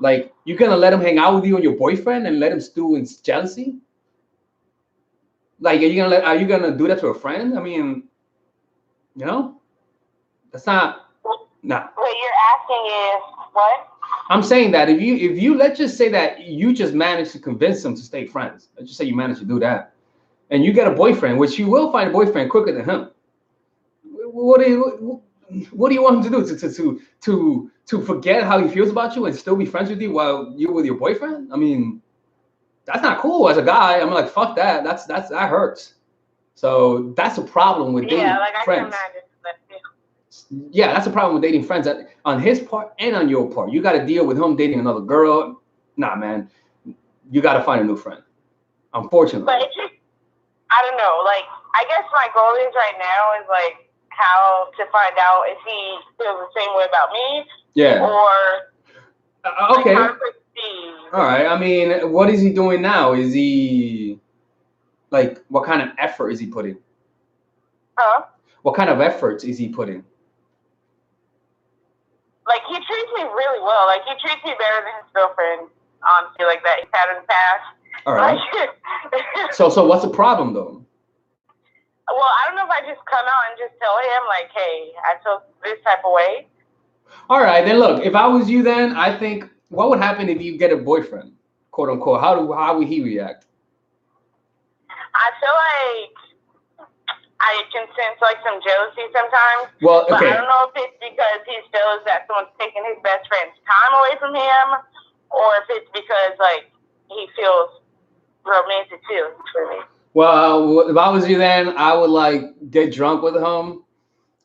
like you're gonna let him hang out with you and your boyfriend and let him stew in jealousy? Like are you gonna do that to a friend? I mean, you know? That's not nah. What you're asking is what? I'm saying that if you let's just say that you just managed to convince them to stay friends. Let's just say you managed to do that, and you get a boyfriend, which you will find a boyfriend quicker than him. What do you want him to do? To forget how he feels about you and still be friends with you while you're with your boyfriend? I mean, that's not cool. As a guy, I'm like, fuck that. That hurts. So that's a problem with dating friends. Yeah, that's a problem with dating friends on his part and on your part. You got to deal with him dating another girl. Nah, man, you got to find a new friend. Unfortunately. But it's just, I don't know. Like, I guess my goal is right now is like how to find out if he feels the same way about me. Yeah. Or okay. Like, how to proceed. All right. I mean, what is he doing now? Is he like what kind of effort is he putting? Huh? What kind of efforts is he putting? Like, he treats me really well. Like, he treats me better than his girlfriend, honestly, like that he's had in the past. All right. Like, so what's the problem, though? Well, I don't know if I just come out and just tell him, like, hey, I feel this type of way. All right. Then, look, if I was you then, I think, what would happen if you get a boyfriend, quote unquote? How would he react? I feel like I can sense like some jealousy sometimes. Well, okay. But I don't know if it's because he feels that someone's taking his best friend's time away from him, or if it's because like he feels romantic feelings for me. Well, if I was you, then I would like get drunk with him,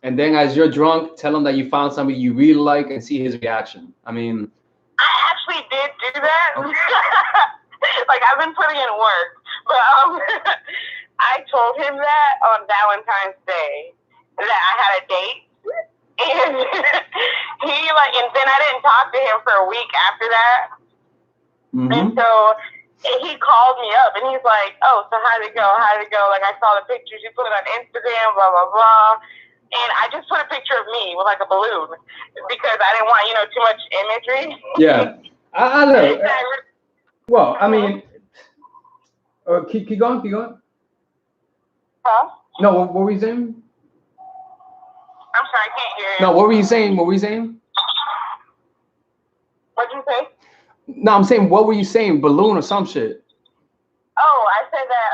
and then as you're drunk, tell him that you found somebody you really like and see his reaction. I mean, I actually did do that. Okay. Like I've been putting in work, but I told him that on Valentine's Day that I had a date, and and then I didn't talk to him for a week after that, and so he called me up and he's like, "Oh, so how'd it go? Like I saw the pictures you put on Instagram, blah blah blah." And I just put a picture of me with like a balloon because I didn't want, too much imagery. Yeah, I know. Well, I mean, keep going. Huh? No, what were you saying? I'm sorry, I can't hear you. No, what were you saying? What'd you say? No, I'm saying, what were you saying? Balloon or some shit? Oh, I said that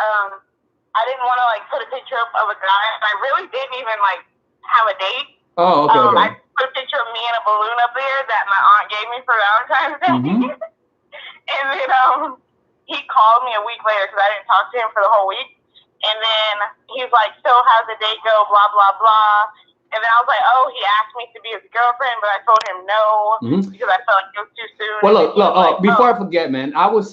I didn't want to like put a picture up of a guy. I really didn't even like have a date. Oh, okay. I put a picture of me and a balloon up there that my aunt gave me for Valentine's Day. Mm-hmm. And then he called me a week later because I didn't talk to him for the whole week. And then he's like, so how'd the date go? Blah, blah, blah. And then I was like, oh, he asked me to be his girlfriend, but I told him no because I felt like it was too soon. Well, look, before I forget, man, I would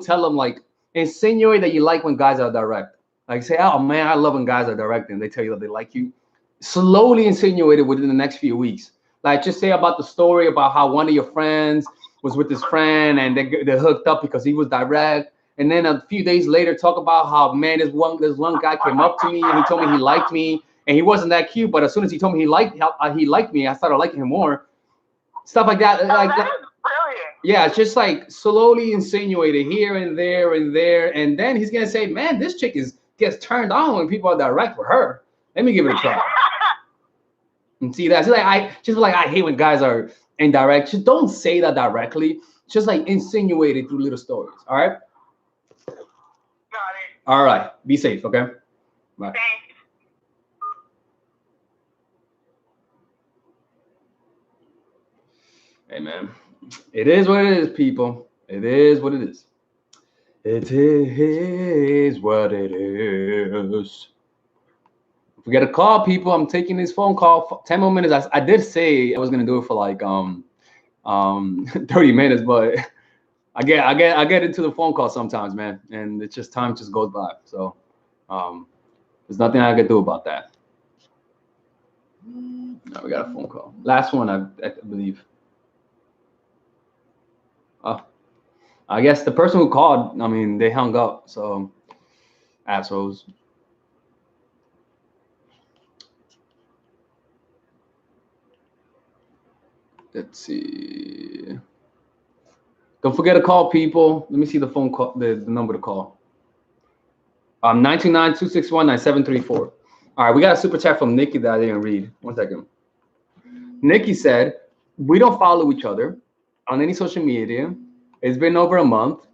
tell him, like, insinuate that you like when guys are direct. Like, say, oh, man, I love when guys are direct and they tell you that they like you. Slowly insinuate it within the next few weeks. Like, just say about the story about how one of your friends was with his friend and they hooked up because he was direct. And then a few days later, talk about how, man, this one guy came up to me and he told me he liked me and he wasn't that cute. But as soon as he told me he liked me, I started liking him more. Stuff like that. That is brilliant. Yeah, it's just like slowly insinuate it here and there and there. And then he's going to say, man, this chick gets turned on when people are direct with her. Let me give it a try. And see, that's like I hate when guys are indirect. Just don't say that directly. Just like insinuate it through little stories. All right. Got it. All right. Be safe. Okay. Bye. Thanks. Hey, man. It is what it is, people. It is what it is. It is what it is. If we get a call, people, I'm taking this phone call for 10 more minutes. I did say I was gonna do it for like 30 minutes, but I get into the phone call sometimes, man, and it's just time just goes by. So there's nothing I can do about that. Now we got a phone call. Last one, I believe. Oh, I guess the person who called, I mean, they hung up. So assholes. Let's see. Don't forget to call, people. Let me see the phone call, the number to call. 929-261-9734. All right, we got a super chat from Nikki that I didn't read. One second. Nikki said, we don't follow each other on any social media. It's been over a month,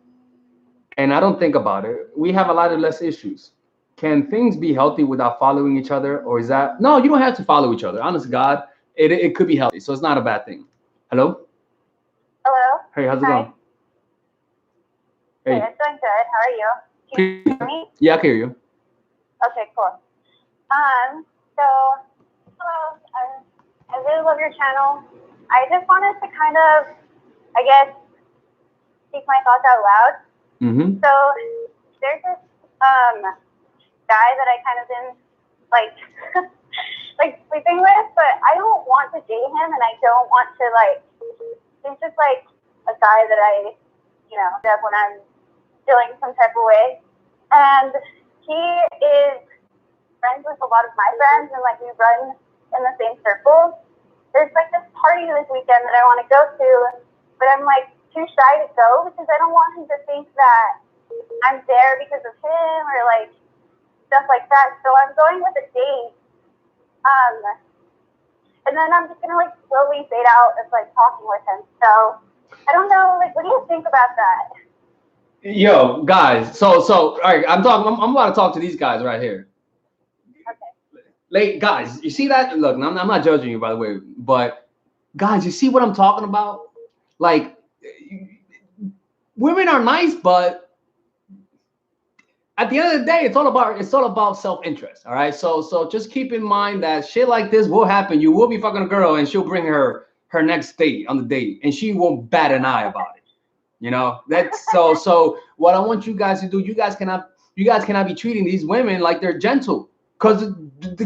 and I don't think about it. We have a lot of less issues. Can things be healthy without following each other, or is that... No, you don't have to follow each other. Honest to God, it could be healthy, so it's not a bad thing. Hello? Hello? Hey, how's it going? Hey, it's doing good. How are you? Can you hear me? Yeah, I can hear you. Okay, cool. So, hello. I really love your channel. I just wanted to kind of, I guess, speak my thoughts out loud. Mm-hmm. So, there's this guy that I kind of been, like, like sleeping with, but I don't want to date him, and I don't want to, like, he's just like a guy that I, have when I'm feeling some type of way. And he is friends with a lot of my friends, and like we run in the same circle. There's like this party this weekend that I want to go to, but I'm like too shy to go because I don't want him to think that I'm there because of him or like stuff like that. So I'm going with a date. And then I'm just gonna like slowly fade out of like talking with him. So I don't know, like, what do you think about that? Yo, guys. So all right, I'm about to talk to these guys right here. Okay. Like, guys, you see that? Look, I'm not judging you, by the way, but guys, you see what I'm talking about? Like, women are nice, but at the end of the day, it's all about self-interest. All right. So just keep in mind that shit like this will happen. You will be fucking a girl, and she'll bring her next date on the date, and she won't bat an eye about it. That's so what I want you guys to do, you guys cannot be treating these women like they're gentle, because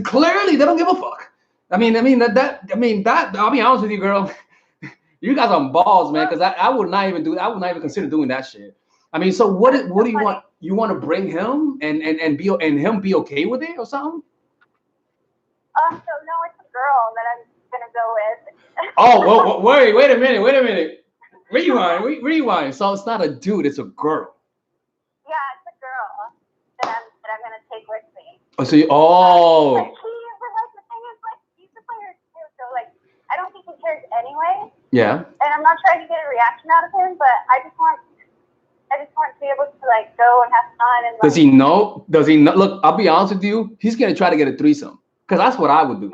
clearly they don't give a fuck. I mean that I'll be honest with you, girl. You guys on balls, man, because I would not even consider doing that shit. I mean, so what do you want? You want to bring him and him be okay with it or something? So no, it's a girl that I'm gonna go with. Oh, wait a minute. Rewind. So it's not a dude, it's a girl. Yeah, it's a girl that I'm gonna take with me. Oh, so like, the thing is, like, he's a player too, so like I don't think he cares anyway. Yeah. And I'm not trying to get a reaction out of him, but I just want to be able to like go and have fun and. Like, Does he know? Look, I'll be honest with you. He's gonna try to get a threesome, because that's what I would do.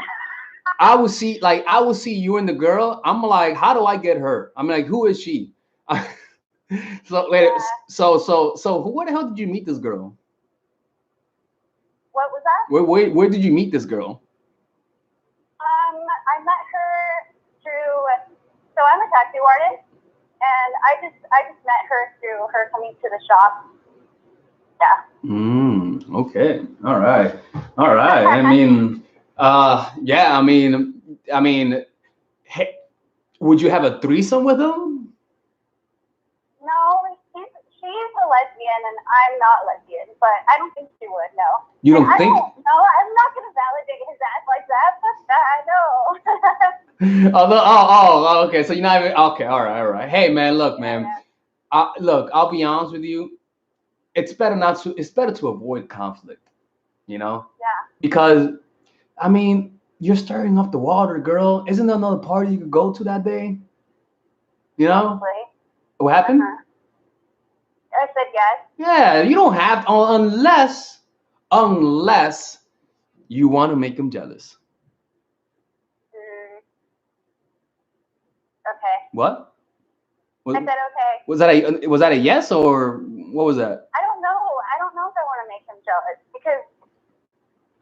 I will see you and the girl. I'm like, how do I get her? I'm like, who is she? So wait, Yeah. so where the hell did you meet this girl? What was that? Where did you meet this girl? I met her through. So I'm a tattoo artist, and I just met her through her coming to the shop. Yeah. Okay. All right. I mean, yeah. I mean, hey, would you have a threesome with him? No, she's a lesbian, and I'm not lesbian, but I don't think she would. No. You don't think? No, I'm not gonna validate his ass like that. Fuck that. No. Oh, okay. So you're not even okay. All right. Hey, man, look, man. Look, I'll be honest with you. It's better to avoid conflict, you know? Yeah. Because, I mean, you're stirring up the water, girl. Isn't there another party you could go to that day? You know? Probably. What happened? I said yes. Yeah, you don't have to, unless you want to make them jealous. Okay. What? I said okay. Was that a yes or what was that? I don't know. I don't know if I want to make him jealous because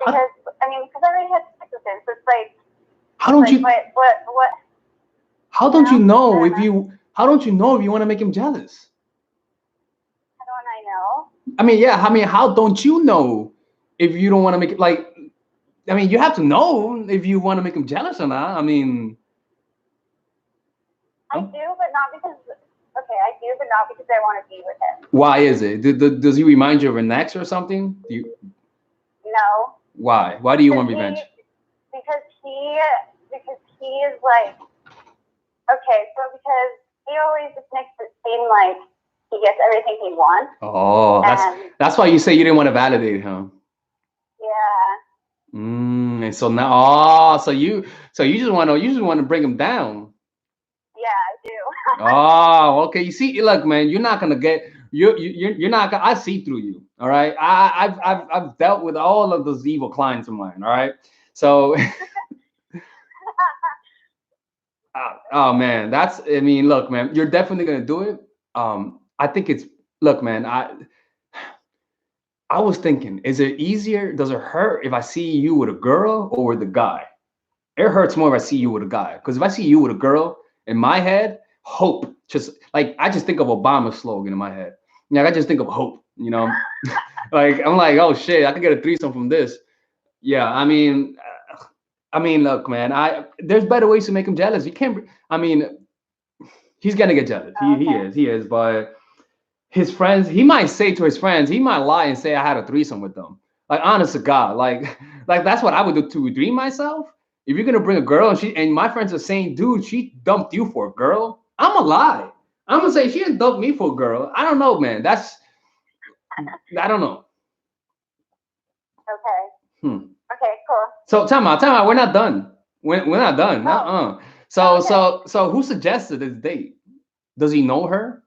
I already had sex with him. So it's like. How don't you? What? How don't you know if you? How don't you know if you want to make him jealous? How don't I know? I mean, yeah. I mean, how don't you know if you don't want to make it like? I mean, you have to know if you want to make him jealous or not. I mean. I do, but not because. Okay, I do, but not because I want to be with him. Why is it? Does he remind you of an ex or something? No. Why? Why do you want revenge? Because he is like. Okay, so because he always just makes it seem like he gets everything he wants. Oh, that's why you say you didn't want to validate him. Yeah. And so now, so you just want to bring him down. Yeah, I do. Oh, okay. You see, look, man, you're not gonna get you're not gonna. I see through you. All right. I've dealt with all of those evil clients of mine. All right. So. Oh man, I mean, look, man, you're definitely gonna do it. I think look, man, I was thinking, is it easier? Does it hurt if I see you with a girl or with a guy? It hurts more if I see you with a guy. Because if I see you with a girl, in my head, hope. I just think of Obama's slogan in my head. I just think of hope, you know? Like, I'm like, oh shit, I could get a threesome from this. Yeah, I mean, look, man, there's better ways to make him jealous. You can't, I mean, he's gonna get jealous. He is, but his friends, he might say to his friends, he might lie and say I had a threesome with them. Like, honest to God, like that's what I would do to redeem myself. If you're gonna bring a girl and my friends are saying, dude, she dumped you for a girl, I'm gonna lie. I'm gonna say she didn't dump me for a girl. I don't know, man. I don't know. Okay. Okay, cool. So time out. We're not done. We're not done. Oh. So who suggested this date? Does he know her?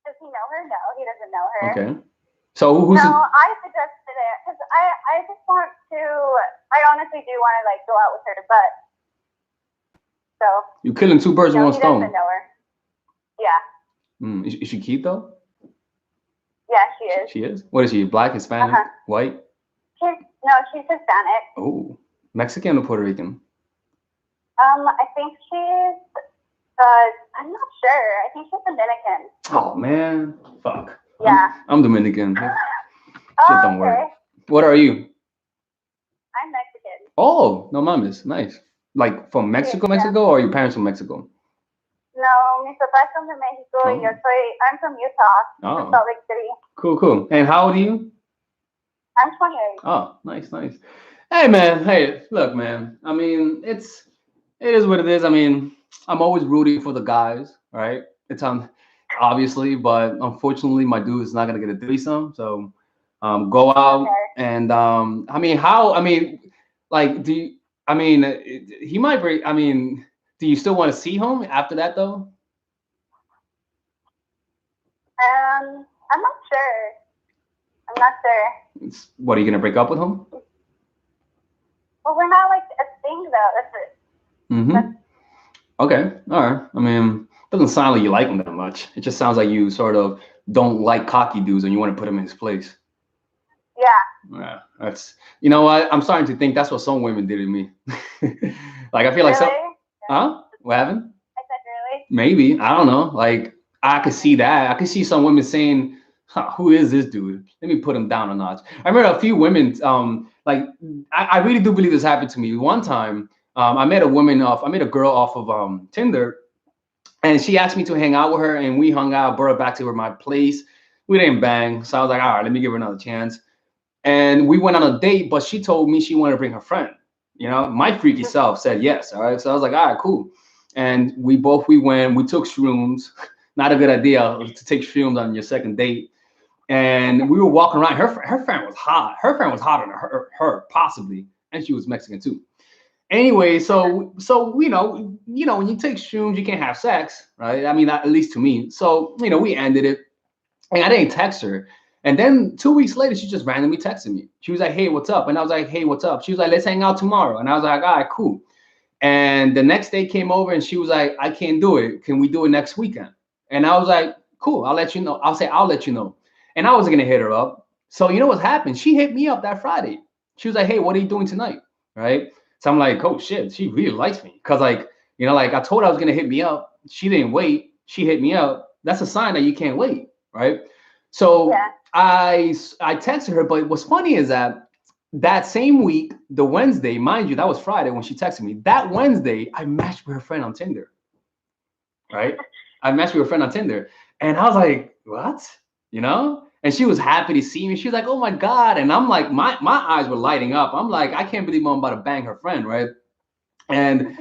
Does he know her? No, he doesn't know her. Okay. So who's? No, I suggested it because I just want to. I honestly do want to like go out with her, but so. You're killing two birds with one stone. He doesn't know her. Yeah. Is she cute though? Yeah, she is. She is. What is she? Black, Hispanic, white? She's Hispanic. Oh, Mexican or Puerto Rican? I think she's. I'm not sure. I think she's Dominican. Oh man, fuck. Yeah. I'm Dominican. Shit don't work. What are you? I'm Mexican. Oh, no mames, nice. Like from Mexico, or are your parents from Mexico? No, mis papás son de Mexico. I'm from Utah. From Salt Lake City. Cool. And how old are you? I'm 28. Oh, nice. Hey man, look, man. I mean, it is what it is. I mean, I'm always rooting for the guys, right? It's obviously, but unfortunately, my dude is not gonna get a threesome. So, go out and he might bring. I mean, do you still want to see him after that though? I'm not sure. What, are you gonna break up with him? Well, we're not like a thing, though. That's it. Mm-hmm. Okay. All right. I mean, doesn't sound like you like him that much. It just sounds like you sort of don't like cocky dudes and you want to put him in his place. Yeah. Yeah. That's, you know what? I'm starting to think that's what some women did to me. Like, I feel like some, Really? huh? What happened? I said really. Maybe. I don't know. Like, I could see that. I could see some women saying, huh, who is this dude? Let me put him down a notch. I remember a few women, like, I really do believe this happened to me. One time, I met a girl off of Tinder, and she asked me to hang out with her, and we hung out, brought her back to my place. We didn't bang. So I was like, all right, let me give her another chance. And we went on a date, but she told me she wanted to bring her friend. You know, my freaky self said yes. All right. So I was like, all right, cool. And we took shrooms. Not a good idea to take shrooms on your second date. And we were walking around. Her friend was hot. Her friend was hotter than her possibly. And she was Mexican too. Anyway, so when you take shrooms, you can't have sex, right? I mean, at least to me. So, we ended it. And I didn't text her. And then 2 weeks later, she just randomly texted me. She was like, hey, what's up? And I was like, hey, what's up? She was like, let's hang out tomorrow. And I was like, all right, cool. And the next day came over and she was like, I can't do it. Can we do it next weekend? And I was like, cool, I'll let you know. I'll let you know. And I wasn't going to hit her up. So you know what happened? She hit me up that Friday. She was like, hey, what are you doing tonight? Right? So I'm like, oh, shit, she really likes me. Because, like I told her I was going to hit me up. She didn't wait. She hit me up. That's a sign that you can't wait. Right? So yeah. I texted her, but what's funny is that same week, the Wednesday, mind you, that was Friday when she texted me. That Wednesday, I matched with her friend on Tinder. Right? I matched with her friend on Tinder. And I was like, what? And she was happy to see me. She was like, oh my God. And I'm like, my eyes were lighting up. I'm like, I can't believe I'm about to bang her friend, right? And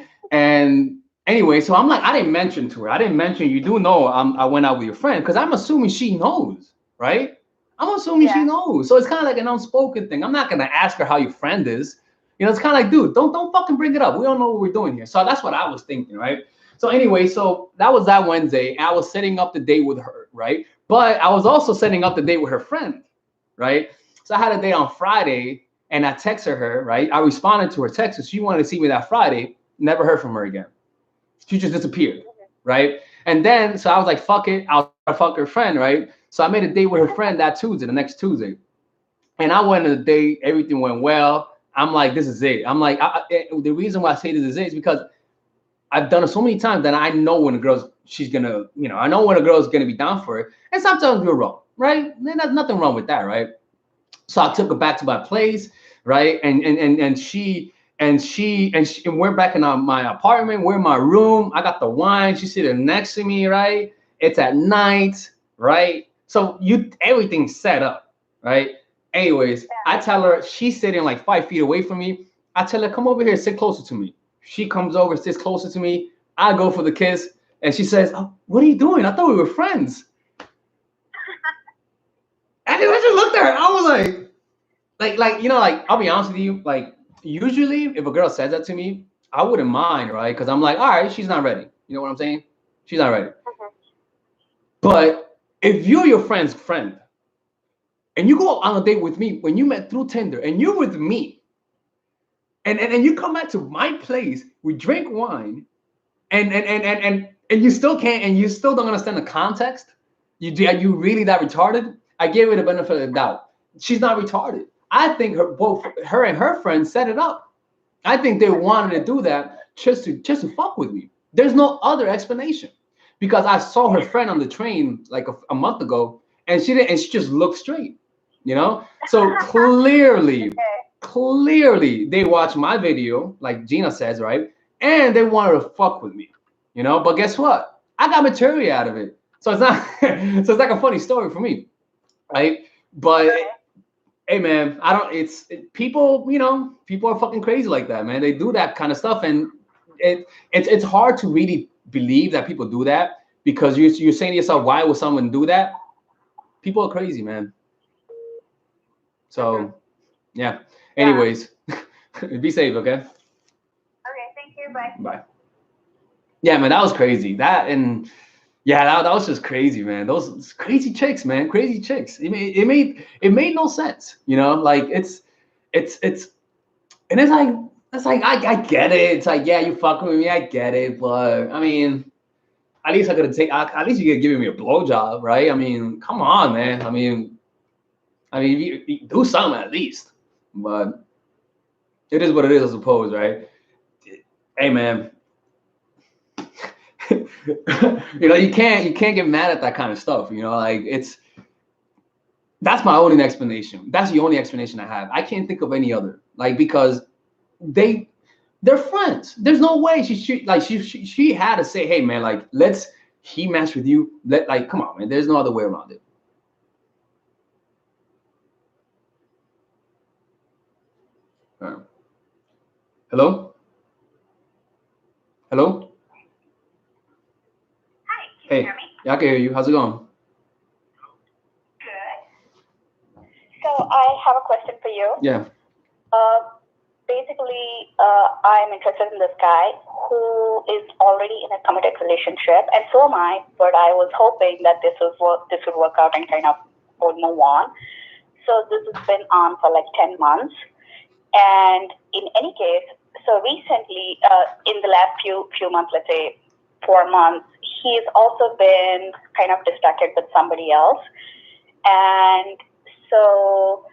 anyway, so I'm like, I didn't mention to her. I didn't mention, you do know I went out with your friend, because I'm assuming she knows, right? I'm assuming she knows. So it's kind of like an unspoken thing. I'm not going to ask her how your friend is. It's kind of like, dude, don't fucking bring it up. We don't know what we're doing here. So that's what I was thinking, right? So anyway, so that was that Wednesday. I was setting up the date with her, right? But I was also setting up the date with her friend, right? So I had a date on Friday, and I texted her, right? I responded to her text. She wanted to see me that Friday. Never heard from her again. She just disappeared, right? And then, so I was like, fuck it. I'll fuck her friend, right? So I made a date with her friend that Tuesday, the next Tuesday. And I went on the date. Everything went well. I'm like, this is it. I'm like, the reason why I say this is it is because I've done it so many times that I know when a girl's, I know when a girl's going to be down for it. And sometimes we're wrong, right? And there's nothing wrong with that, right? So I took her back to my place, right? And we're back in my apartment. We're in my room. I got the wine. She's sitting next to me, right? It's at night, right? So everything's set up, right? Anyways, I tell her, she's sitting like 5 feet away from me. I tell her, come over here, sit closer to me. She comes over, sits closer to me. I go for the kiss, and she says, oh, what are you doing? I thought we were friends. And I just looked at her. I was like, I'll be honest with you. Like, usually if a girl says that to me, I wouldn't mind, right? Because I'm like, all right, she's not ready. You know what I'm saying? She's not ready. But if you're your friend's friend, and you go on a date with me when you met through Tinder, and you're with me, and you come back to my place, we drink wine, and you still can't, and you still don't understand the context. Are you really that retarded? I gave her the benefit of the doubt. She's not retarded. I think both her and her friends set it up. I think they wanted to do that just to fuck with me. There's no other explanation, because I saw her friend on the train like a month ago, and she just looked straight, So clearly they watched my video, like Gina says, right? And they wanted to fuck with me, But guess what? I got material out of it, so it's not. So it's like a funny story for me, right? But hey, man, people. People are fucking crazy like that, man. They do that kind of stuff, and it's hard to really believe that people do that, because you're saying to yourself, why would someone do that? People are crazy, man. So, yeah. Anyways, be safe, okay? Okay, thank you. Bye. Bye. Yeah, man, that was crazy. That was just crazy, man. Those crazy chicks, man, crazy chicks. It made no sense, Like it's and it's like, It's like I get it. It's like, yeah, you fucking with me, I get it, but I mean, at least I could have taken. At least you could give me a blowjob, right? I mean, come on, man. I mean, you do something at least. But it is what it is, I suppose, right? Hey, man. You can't get mad at that kind of stuff. Like that's my only explanation. That's the only explanation I have. I can't think of any other. Like, because they're friends. There's no way she had to say, hey man, like he matched with you. Come on, man. There's no other way around it. All right. Hello? Hello? Hi, can you hear me? Yeah, I can hear you. How's it going? Good. So I have a question for you. Yeah. Basically, I'm interested in this guy who is already in a committed relationship, and so am I. But I was hoping that this would work out and kind of would move on. So this has been on for like 10 months. And in any case, so recently, in the last few months, let's say 4 months, he's also been kind of distracted with somebody else. And so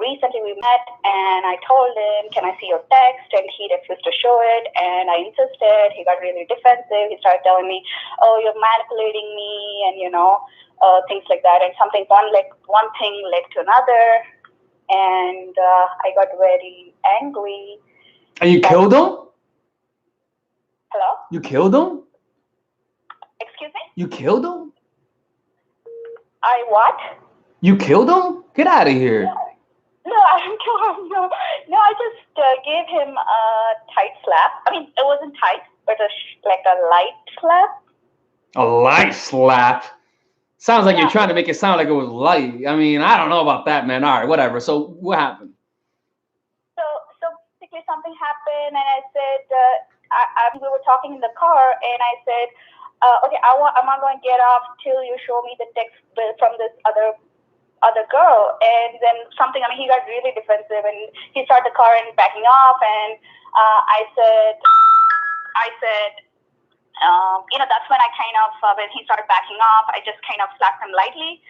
recently we met, and I told him, can I see your text? And he refused to show it, and I insisted. He got really defensive. He started telling me, oh, you're manipulating me, and things like that. And one thing led to another, and I got very angry. And you killed him? Hello? You killed him? Excuse me? You killed him? I what? You killed him? Get out of here. No, I didn't kill him. No, I just gave him a tight slap. I mean, it wasn't tight, but like a light slap. A light slap? Sounds like you're trying to make it sound like it was light. I mean, I don't know about that, man. All right, whatever. So what happened? So basically something happened, and I said, we were talking in the car, and I said, okay, I'm not going to get off till you show me the text from this other girl. And then he got really defensive, and he started the car and backing off, and I said, that's when I kind of, when he started backing off, I just kind of slapped him lightly,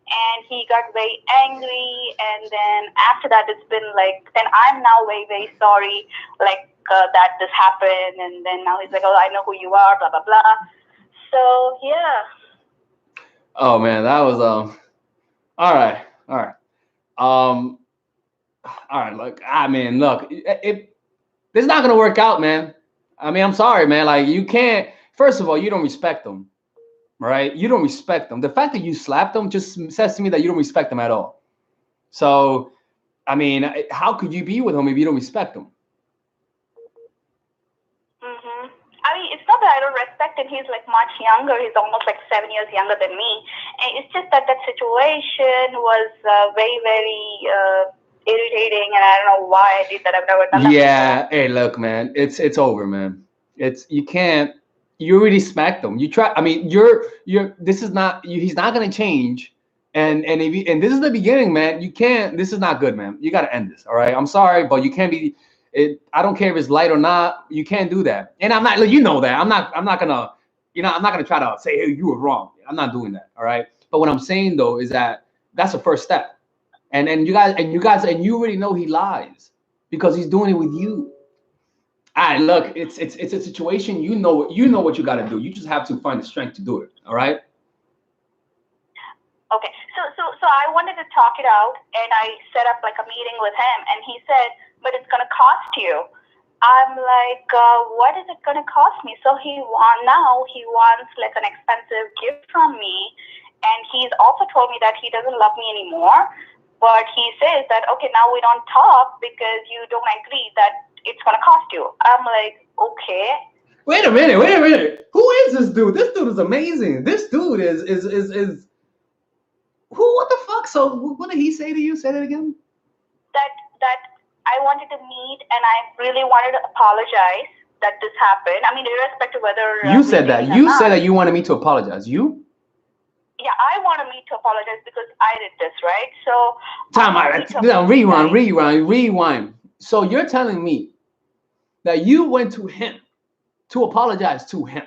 and he got very angry. And then after that, it's been like, then I'm now very, very sorry, that this happened. And then now he's like, oh, I know who you are, blah, blah, blah. So, yeah. Oh, man, that was, all right. All right, look, this is not going to work out, man. I mean, I'm sorry, man. Like, you can't. First of all, you don't respect them, right? You don't respect them. The fact that you slapped them just says to me that you don't respect them at all. So, I mean, how could you be with him if you don't respect him? Mm-hmm. I mean, it's not that I don't respect him. He's like much younger. He's almost like 7 years younger than me. And it's just that situation was very, very irritating, and I don't know why I did that. I've never done that. Yeah. Hey, look, man. It's over, man. You can't. You already smacked him. You try. I mean, this is not. He's not gonna change. And this is the beginning, man. You can't. This is not good, man. You gotta end this. All right. I'm sorry, but you can't be. I don't care if it's light or not. You can't do that. And I'm not. You know that. I'm not gonna. I'm not gonna try to say, hey, you were wrong. I'm not doing that. All right. But what I'm saying though is that that's the first step. And you already know he lies because he's doing it with you. All right, look, it's a situation. You know what you got to do. You just have to find the strength to do it. All right. Okay, so I wanted to talk it out, and I set up like a meeting with him, and he said, "But it's gonna cost you." I'm like, "What is it gonna cost me?" So he wants like an expensive gift from me, and he's also told me that he doesn't love me anymore. But he says that, okay, now we don't talk because you don't agree that it's going to cost you. I'm like, okay. Wait a minute. Who is this dude? This dude is amazing. This dude is who? What the fuck? So what did he say to you? Say that again. That I wanted to meet, and I really wanted to apologize that this happened. I mean, irrespective whether you said that. You said that you wanted me to apologize. You? Yeah, I wanted me to apologize because I did this, right? So rewind. So you're telling me that you went to him to apologize to him.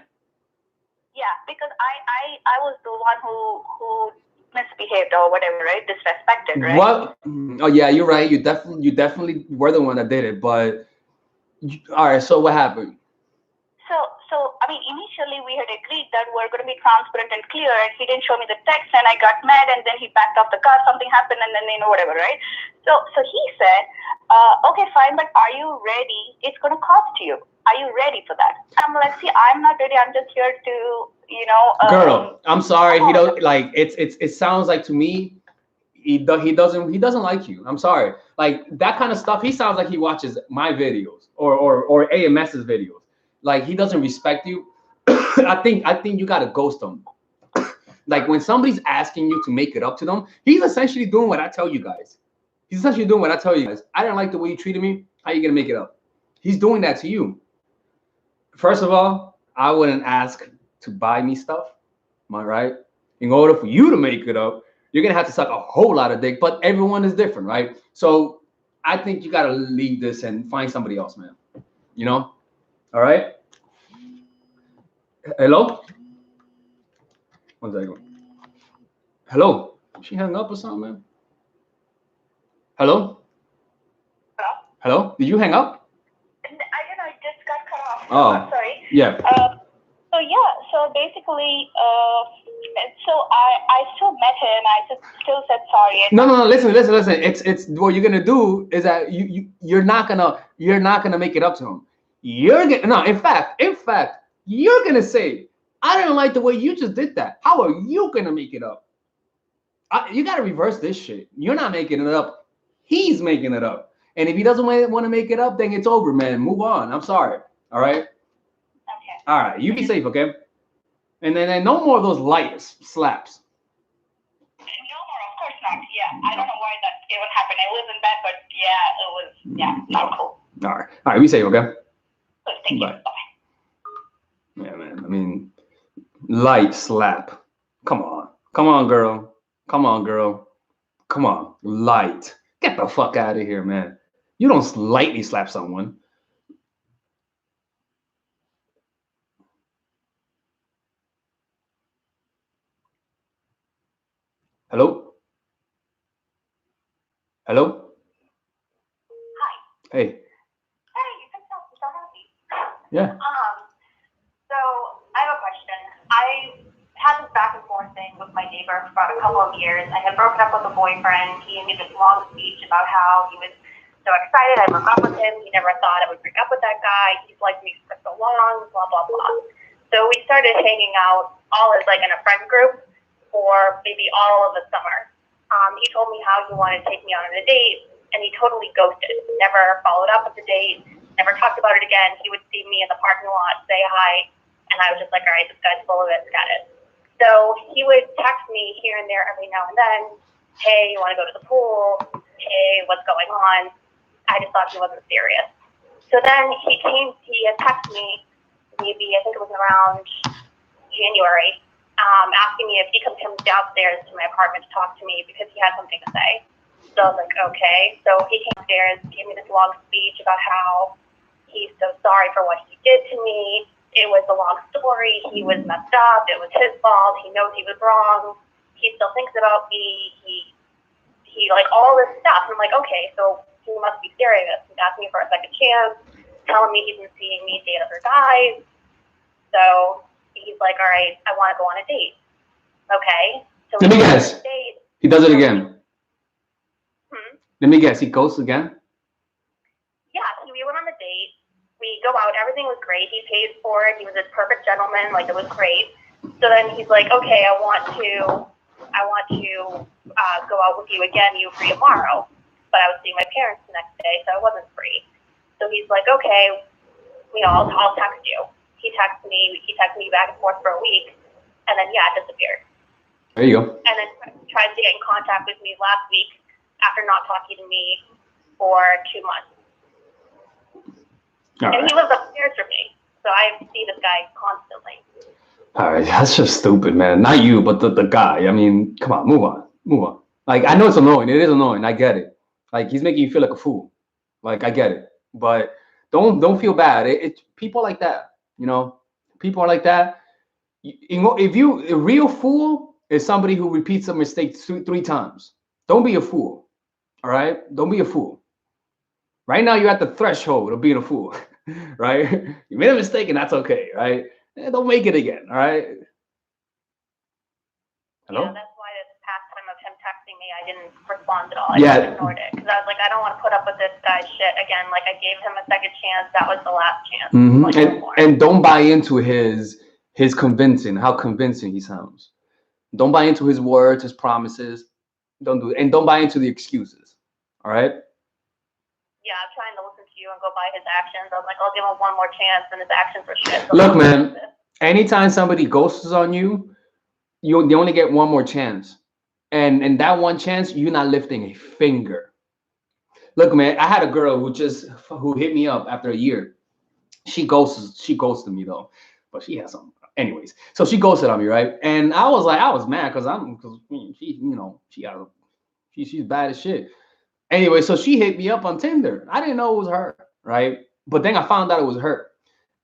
Yeah, because I was the one who misbehaved or whatever, right? Disrespected, right? What? Oh yeah, you're right. You definitely were the one that did it. But all right, so what happened? So I mean, initially we had agreed that we're going to be transparent and clear, and he didn't show me the text, and I got mad, and then he backed off the car. Something happened, and then whatever, right? So he said, okay, fine, but are you ready? It's going to cost you. Are you ready for that? I'm like, see, I'm not ready. I'm just here to, Girl, I'm sorry. He don't like it sounds like to me he doesn't like you. I'm sorry. Like that kind of stuff. He sounds like he watches my videos or AMS's videos. Like he doesn't respect you. I think you gotta ghost him. Like when somebody's asking you to make it up to them, he's essentially doing what I tell you guys. He's essentially doing what I tell you guys. I didn't like the way you treated me. How you gonna make it up? He's doing that to you. First of all, I wouldn't ask to buy me stuff. Am I right? In order for you to make it up, you're gonna have to suck a whole lot of dick. But everyone is different, right? So I think you gotta leave this and find somebody else, man. You know? All right. Hello? One second. Hello? She hung up or something, man? Hello? Hello? Did you hang up? I just got cut off. Oh, I'm sorry. Yeah. So basically, so I still met him. I still said sorry. No. Listen. It's what you're gonna do is that you're not gonna make it up to him. In fact, you're gonna say, I didn't like the way you just did that. How are you gonna make it up? You gotta reverse this shit. You're not making it up. He's making it up. And if he doesn't want to make it up, then it's over, man. Move on. I'm sorry. All right. Okay. All right. You be safe, okay? And then no more of those light slaps. No more, of course not. Yeah, I don't know why that even happened. It wasn't bad, but yeah, it was not cool. All right. Be safe, okay? Thank Bye. You. Bye. Yeah, man. I mean, light slap. Come on, girl. Come on, light. Get the fuck out of here, man. You don't lightly slap someone. Hello? Hello? Hi. Hey. Hey, you can tell. I'm so happy. Yeah. So I have a question. I had this back and forth thing with my neighbor for about a couple of years. I had broken up with a boyfriend. He gave me this long speech about how he was so excited I broke up with him. He never thought I would break up with that guy. He's liked me for so long, blah, blah, blah. So we started hanging out all as like in a friend group for maybe all of the summer. He told me how he wanted to take me on a date, and he totally ghosted. Never followed up with the date, never talked about it again. He would see me in the parking lot, say hi, and I was just like, all right, this guy's full of it, got it. So he would text me here and there every now and then, hey, you want to go to the pool? Hey, what's going on? I just thought he wasn't serious. So then he had texted me, maybe, I think it was around January, asking me if he could come downstairs to my apartment to talk to me because he had something to say. So I was like, okay. So he came upstairs, gave me this long speech about how he's so sorry for what he did to me. It was a long story. He was messed up. It was his fault. He knows he was wrong. He still thinks about me. He like all this stuff. I'm like, okay, so he must be serious. He's asking me for a second chance, telling me he's been seeing me date other guys. So he's like, all right, I want to go on a date. Okay. So let me guess. He does it again. Let me guess. He ghosts again? Yeah. We went on a date. We go out. Everything was great. He paid for it. He was a perfect gentleman. Like, it was great. So then he's like, okay, I want to go out with you again. You free tomorrow? But I was seeing my parents the next day, so I wasn't free. So he's like, okay, I'll text you. He texted me back and forth for a week, and then disappeared. There you go. And then tried to get in contact with me last week after not talking to me for 2 months. All right. And he lives upstairs from me, so I see this guy constantly. All right, that's just stupid, man. Not you, but the guy. I mean, come on, move on. Like, I know it's annoying. It is annoying. I get it. Like, he's making you feel like a fool. Like, I get it. But Don't feel bad. People like that, you know, people are like that. A real fool is somebody who repeats a mistake 3 times. Don't be a fool. All right, don't be a fool. Right now you're at the threshold of being a fool, right? You made a mistake and that's okay, right? Don't make it again. All right. Hello. Yeah, that's why this past time of him texting me, I didn't respond at all. I Yeah. ignored it because I was like, I don't want to put up with this guy's shit again. Like, I gave him a second chance. That was the last chance. Mm-hmm. And don't buy into his convincing, how convincing he sounds. Don't buy into his words, his promises. Don't do it. And don't buy into the excuses. All right. Yeah, I'm trying to listen to you and go by his actions. I was like, I'll give him one more chance, and his actions were shit. So look, man, anytime somebody ghosts on you, they only get one more chance. And that one chance, you're not lifting a finger. Look, man, I had a girl who hit me up after a year. She ghosted me though, but she has some. Anyways, so she ghosted on me, right? And I was mad because she's bad as shit. Anyway, so she hit me up on Tinder. I didn't know it was her, right? But then I found out it was her.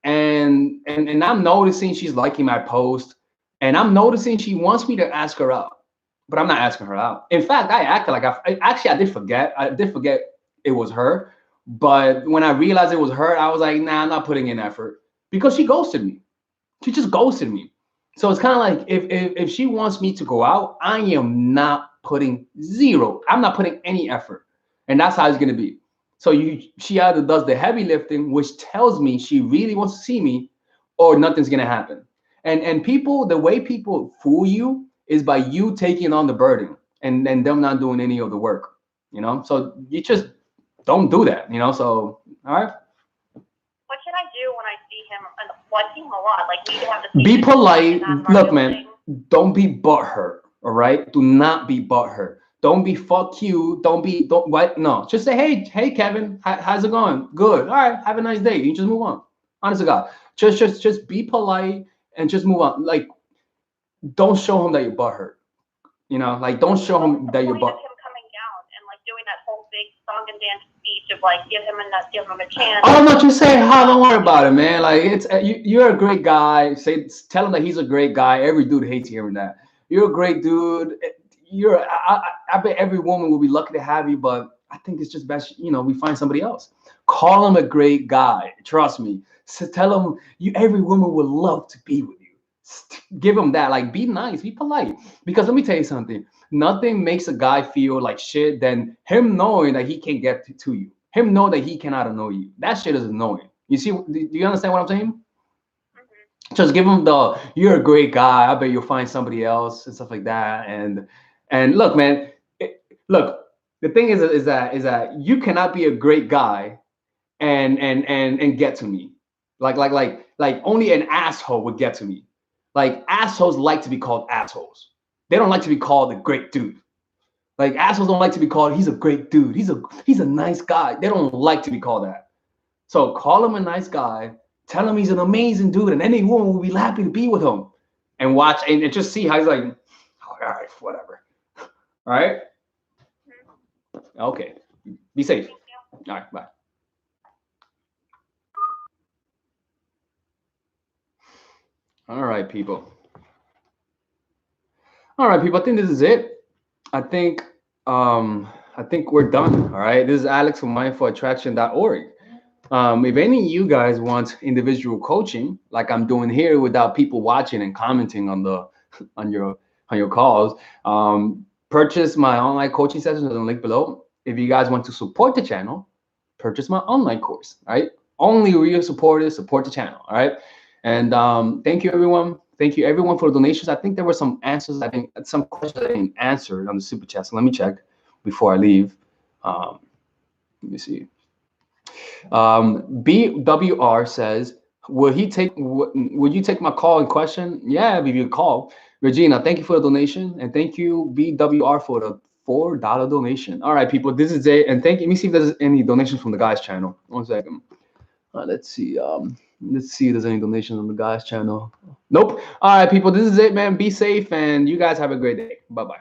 And I'm noticing she's liking my post, and I'm noticing she wants me to ask her out, but I'm not asking her out. In fact, I acted like I did forget. I did forget it was her, but when I realized it was her, I was like, nah, I'm not putting in effort because she ghosted me. She just ghosted me. So it's kind of like if she wants me to go out, I am not putting zero. I'm not putting any effort, and that's how it's gonna be. So she either does the heavy lifting, which tells me she really wants to see me, or nothing's gonna happen. And people, the way people fool you is by you taking on the burden and them not doing any of the work. You know, so you just don't do that. You know, so all right. What should I do when I see him? Well, I see him a lot. Like, we have to be polite. Look, man, don't be butthurt. All right, do not be butthurt. Don't be fuck you. Don't what? No, just say, hey, Kevin, how's it going? Good. All right, have a nice day. You just move on. Honest to God, just be polite and just move on. Like, don't show him that you're butthurt. You know, like, don't show him that you're butthurt. Him coming down and like doing that whole big song and dance speech of like give him a chance. Oh no, just say hi. Don't worry about it, man. Like, it's you're a great guy. Tell him that he's a great guy. Every dude hates hearing that. You're a great dude. I bet every woman will be lucky to have you, but I think it's just best, we find somebody else. Call him a great guy. Trust me. So tell him every woman would love to be with you. Give him that. Like, be nice, be polite. Because let me tell you something. Nothing makes a guy feel like shit than him knowing that he can't get to you. Him know that he cannot annoy you. That shit is annoying. You see? Do you understand what I'm saying? Just give him you're a great guy. I bet you'll find somebody else and stuff like that. And look, man, the thing is that you cannot be a great guy and get to me. Like only an asshole would get to me. Like, assholes like to be called assholes. They don't like to be called a great dude. Like, assholes don't like to be called, he's a great dude. He's a nice guy. They don't like to be called that. So call him a nice guy. Tell him he's an amazing dude, and any woman will be happy to be with him. And watch and just see how he's like, all right, whatever. All right? Okay. Be safe. All right, bye. All right, people. I think this is it. I think we're done. All right. This is Alex from mindfulattraction.org. If any of you guys want individual coaching, like I'm doing here, without people watching and commenting on your calls, purchase my online coaching sessions on the link below. If you guys want to support the channel, purchase my online course. All right. Only real supporters support the channel. All right. And thank you, everyone. Thank you, everyone, for the donations. I think there were some answers. I think some questions I didn't answer on the super chat. So let me check before I leave. Let me see. BWR says, would you take my call in question? Yeah, if you call. Regina, thank you for the donation. And thank you, BWR, for the $4 donation. All right, people, this is it. And let me see if there's any donations from the guys channel. 1 second. Let's see. Let's see if there's any donations on the guys channel. Nope. All right, people, this is it, man. Be safe, and you guys have a great day. Bye-bye.